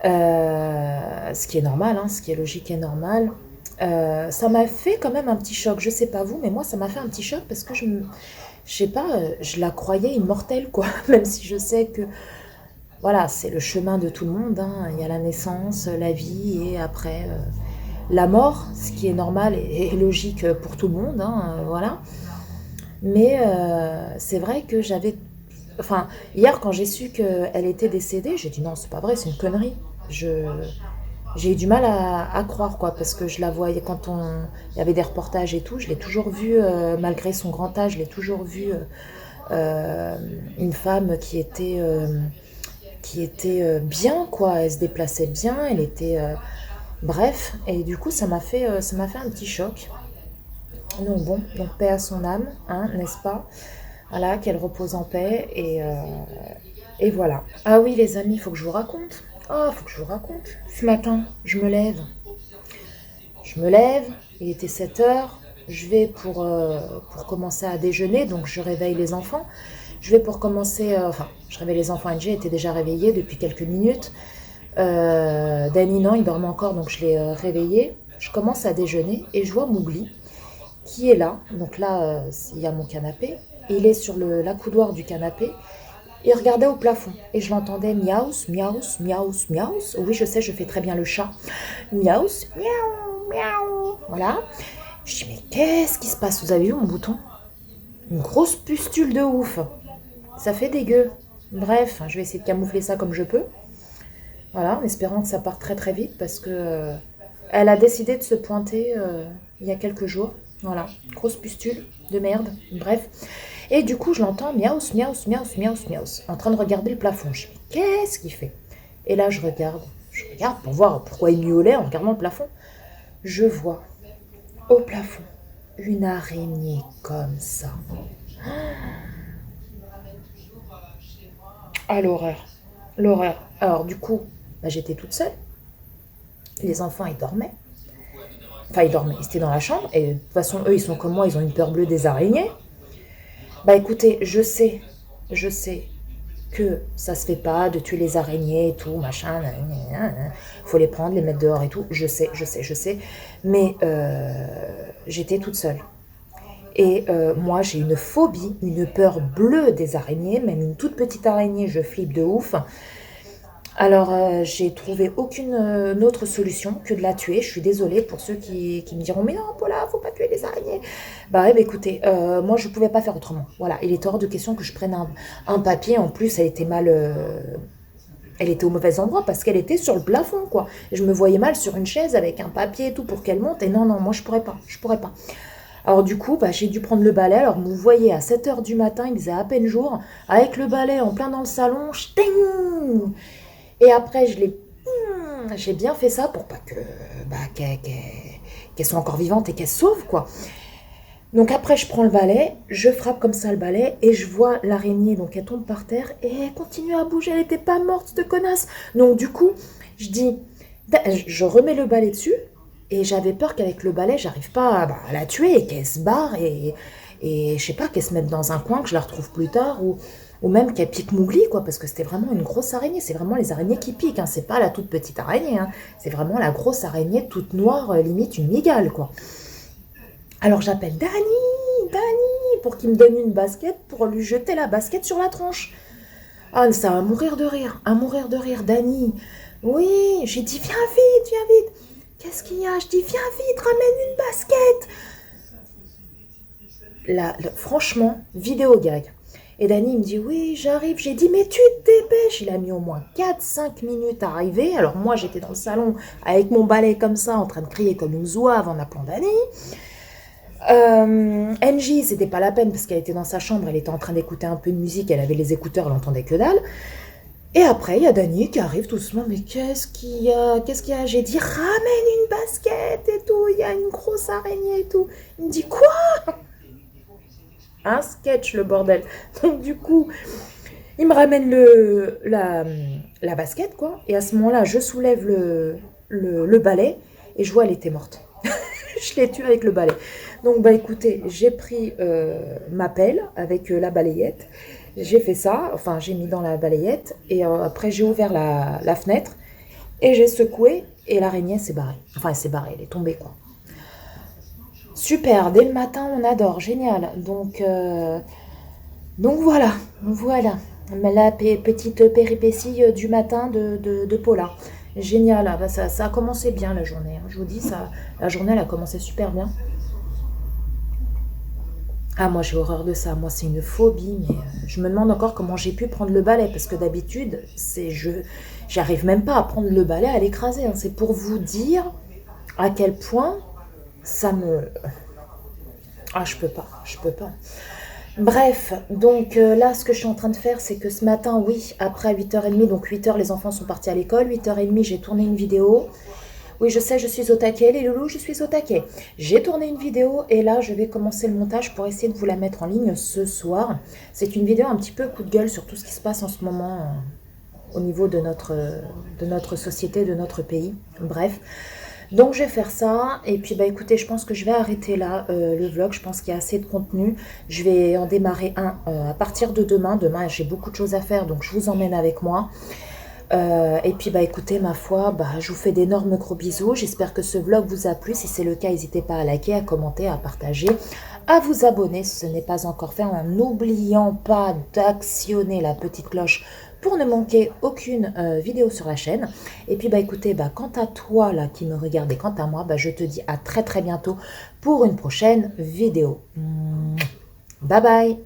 Speaker 2: Ce qui est normal, ce qui est logique et normal. Ça m'a fait quand même un petit choc. Je sais pas vous, mais moi ça m'a fait un petit choc parce que je sais pas, je la croyais immortelle, quoi. Même si je sais que, voilà, c'est le chemin de tout le monde. Il y a la naissance, la vie et après la mort, ce qui est normal et logique pour tout le monde, hein, voilà. Mais c'est vrai que j'avais... Enfin, hier, quand j'ai su qu'elle était décédée, j'ai dit non, c'est pas vrai, c'est une connerie. Je... J'ai eu du mal à croire, quoi, parce que je la voyais quand il y avait des reportages et tout, je l'ai toujours vue, malgré son grand âge, je l'ai toujours vue une femme qui était bien, quoi. Elle se déplaçait bien, elle était... bref, et du coup, ça m'a fait un petit choc. Donc bon, donc paix à son âme, hein, n'est-ce pas? Voilà, qu'elle repose en paix, et voilà. Ah oui, les amis, il faut que je vous raconte. Oh, faut que je vous raconte. Ce matin, je me lève, il était 7 heures, je vais pour commencer à déjeuner, donc je réveille les enfants. Je vais pour commencer, enfin, je réveille les enfants, Angie était déjà réveillée depuis quelques minutes. Danny, non, il dormait encore, donc je l'ai réveillé. Je commence à déjeuner et je vois Mowgli qui est là. Donc là, il y a mon canapé. Il est sur l'accoudoir du canapé. Il regardait au plafond et je l'entendais miaus, miaus, miaus, miaus. Oui, je sais, je fais très bien le chat. Miaus, miaou, miaou. Voilà. Je dis, mais qu'est-ce qui se passe? Vous avez vu mon bouton? Une grosse pustule de ouf. Ça fait dégueu. Bref, je vais essayer de camoufler ça comme je peux. Voilà, en espérant que ça parte très très vite parce que elle a décidé de se pointer il y a quelques jours. Voilà, grosse pustule de merde. Bref. Et du coup, je l'entends miaus, miaus, miaus, miaus, miaus, en train de regarder le plafond. Je me dis, qu'est-ce qu'il fait? Et là, je regarde pour voir pourquoi il miaulait en regardant le plafond. Je vois au plafond une araignée comme ça. Ah, l'horreur. L'horreur. Alors, du coup, bah, j'étais toute seule. Les enfants, ils dormaient. Enfin, ils dormaient, ils étaient dans la chambre. Et de toute façon, eux, ils sont comme moi, ils ont une peur bleue des araignées. Bah écoutez, je sais que ça se fait pas de tuer les araignées et tout, machin, faut les prendre, les mettre dehors et tout. Je sais. Mais j'étais toute seule. Et moi, j'ai une phobie, une peur bleue des araignées, même une toute petite araignée, je flippe de ouf. Alors, j'ai trouvé aucune autre solution que de la tuer. Je suis désolée pour ceux qui me diront, mais non, Paula, faut pas tuer les araignées. Bah ouais, bah écoutez, moi, je pouvais pas faire autrement. Voilà, il est hors de question que je prenne un papier. En plus, elle était mal... elle était au mauvais endroit parce qu'elle était sur le plafond, quoi. Et je me voyais mal sur une chaise avec un papier et tout pour qu'elle monte. Et non, non, moi, je pourrais pas. Alors du coup, bah, j'ai dû prendre le balai. Alors vous voyez, à 7 heures du matin, il faisait à peine jour, avec le balai en plein dans le salon, ch'ting. Et après, j'ai bien fait ça pour pas que bah, qu'elle soit encore vivante et qu'elle se sauve, quoi. Donc après, je prends le balai, je frappe comme ça le balai et je vois l'araignée, donc elle tombe par terre et elle continue à bouger, elle était pas morte, cette connasse. Donc du coup, je remets le balai dessus et j'avais peur qu'avec le balai, j'arrive pas bah, à la tuer et qu'elle se barre et je sais pas, qu'elle se mette dans un coin, que je la retrouve plus tard ou même qu'elle pique Mowgli, quoi, parce que c'était vraiment une grosse araignée. C'est vraiment les araignées qui piquent, hein. C'est pas la toute petite araignée, hein. C'est vraiment la grosse araignée toute noire, limite une migale, quoi. Alors j'appelle Dani, pour qu'il me donne une basket, pour lui jeter la basket sur la tronche. Ah, ça va mourir de rire, Dani. Oui, j'ai dit, viens vite, viens vite. Qu'est-ce qu'il y a? Je dis, viens vite, ramène une basket. Franchement, vidéo gag. Et Dany me dit, oui, j'arrive. J'ai dit, mais tu te dépêches. Il a mis au moins 4-5 minutes à arriver. Alors moi, j'étais dans le salon avec mon balai comme ça, en train de crier comme une zouave en appelant Dany. Angie, c'était pas la peine parce qu'elle était dans sa chambre, elle était en train d'écouter un peu de musique, elle avait les écouteurs, elle entendait que dalle. Et après, il y a Dany qui arrive doucement, mais qu'est-ce qu'il y a? J'ai dit, ramène une basket et tout, il y a une grosse araignée et tout. Il me dit, quoi? Un sketch, le bordel. Donc du coup, il me ramène la basket, quoi. Et à ce moment-là, je soulève le balai et je vois, elle était morte. Je l'ai tuée avec le balai. Donc, bah écoutez, j'ai pris ma pelle avec la balayette. J'ai fait ça, enfin, j'ai mis dans la balayette. Et après, j'ai ouvert la fenêtre et j'ai secoué. Et l'araignée s'est barrée. Enfin, elle s'est barrée, elle est tombée, quoi. Super, dès le matin, on adore, génial. Donc voilà. La petite péripétie du matin de Paula. Génial, ah bah ça a commencé bien la journée, hein. Je vous dis, ça, la journée elle a commencé super bien. Ah, moi j'ai horreur de ça, moi c'est une phobie, mais je me demande encore comment j'ai pu prendre le balai, parce que d'habitude, j'arrive même pas à prendre le balai, à l'écraser, hein. C'est pour vous dire à quel point ça me... Ah, je peux pas, je peux pas. Bref, donc là, ce que je suis en train de faire, c'est que ce matin, oui, après 8h30, donc 8h, les enfants sont partis à l'école, 8h30, j'ai tourné une vidéo. Oui, je sais, je suis au taquet, les loulous, je suis au taquet. J'ai tourné une vidéo et là, je vais commencer le montage pour essayer de vous la mettre en ligne ce soir. C'est une vidéo un petit peu coup de gueule sur tout ce qui se passe en ce moment au niveau de notre société, de notre pays. Bref. Donc je vais faire ça et puis bah écoutez, je pense que je vais arrêter là le vlog, je pense qu'il y a assez de contenu. Je vais en démarrer un à partir de demain. Demain j'ai beaucoup de choses à faire donc je vous emmène avec moi. Et puis bah écoutez, ma foi, bah, je vous fais d'énormes gros bisous. J'espère que ce vlog vous a plu. Si c'est le cas, n'hésitez pas à liker, à commenter, à partager, à vous abonner si ce n'est pas encore fait, en n'oubliant pas d'actionner la petite cloche pour ne manquer aucune vidéo sur la chaîne. Et puis bah écoutez, bah, quant à toi là qui me regarde et quant à moi, bah, je te dis à très très bientôt pour une prochaine vidéo. Bye bye.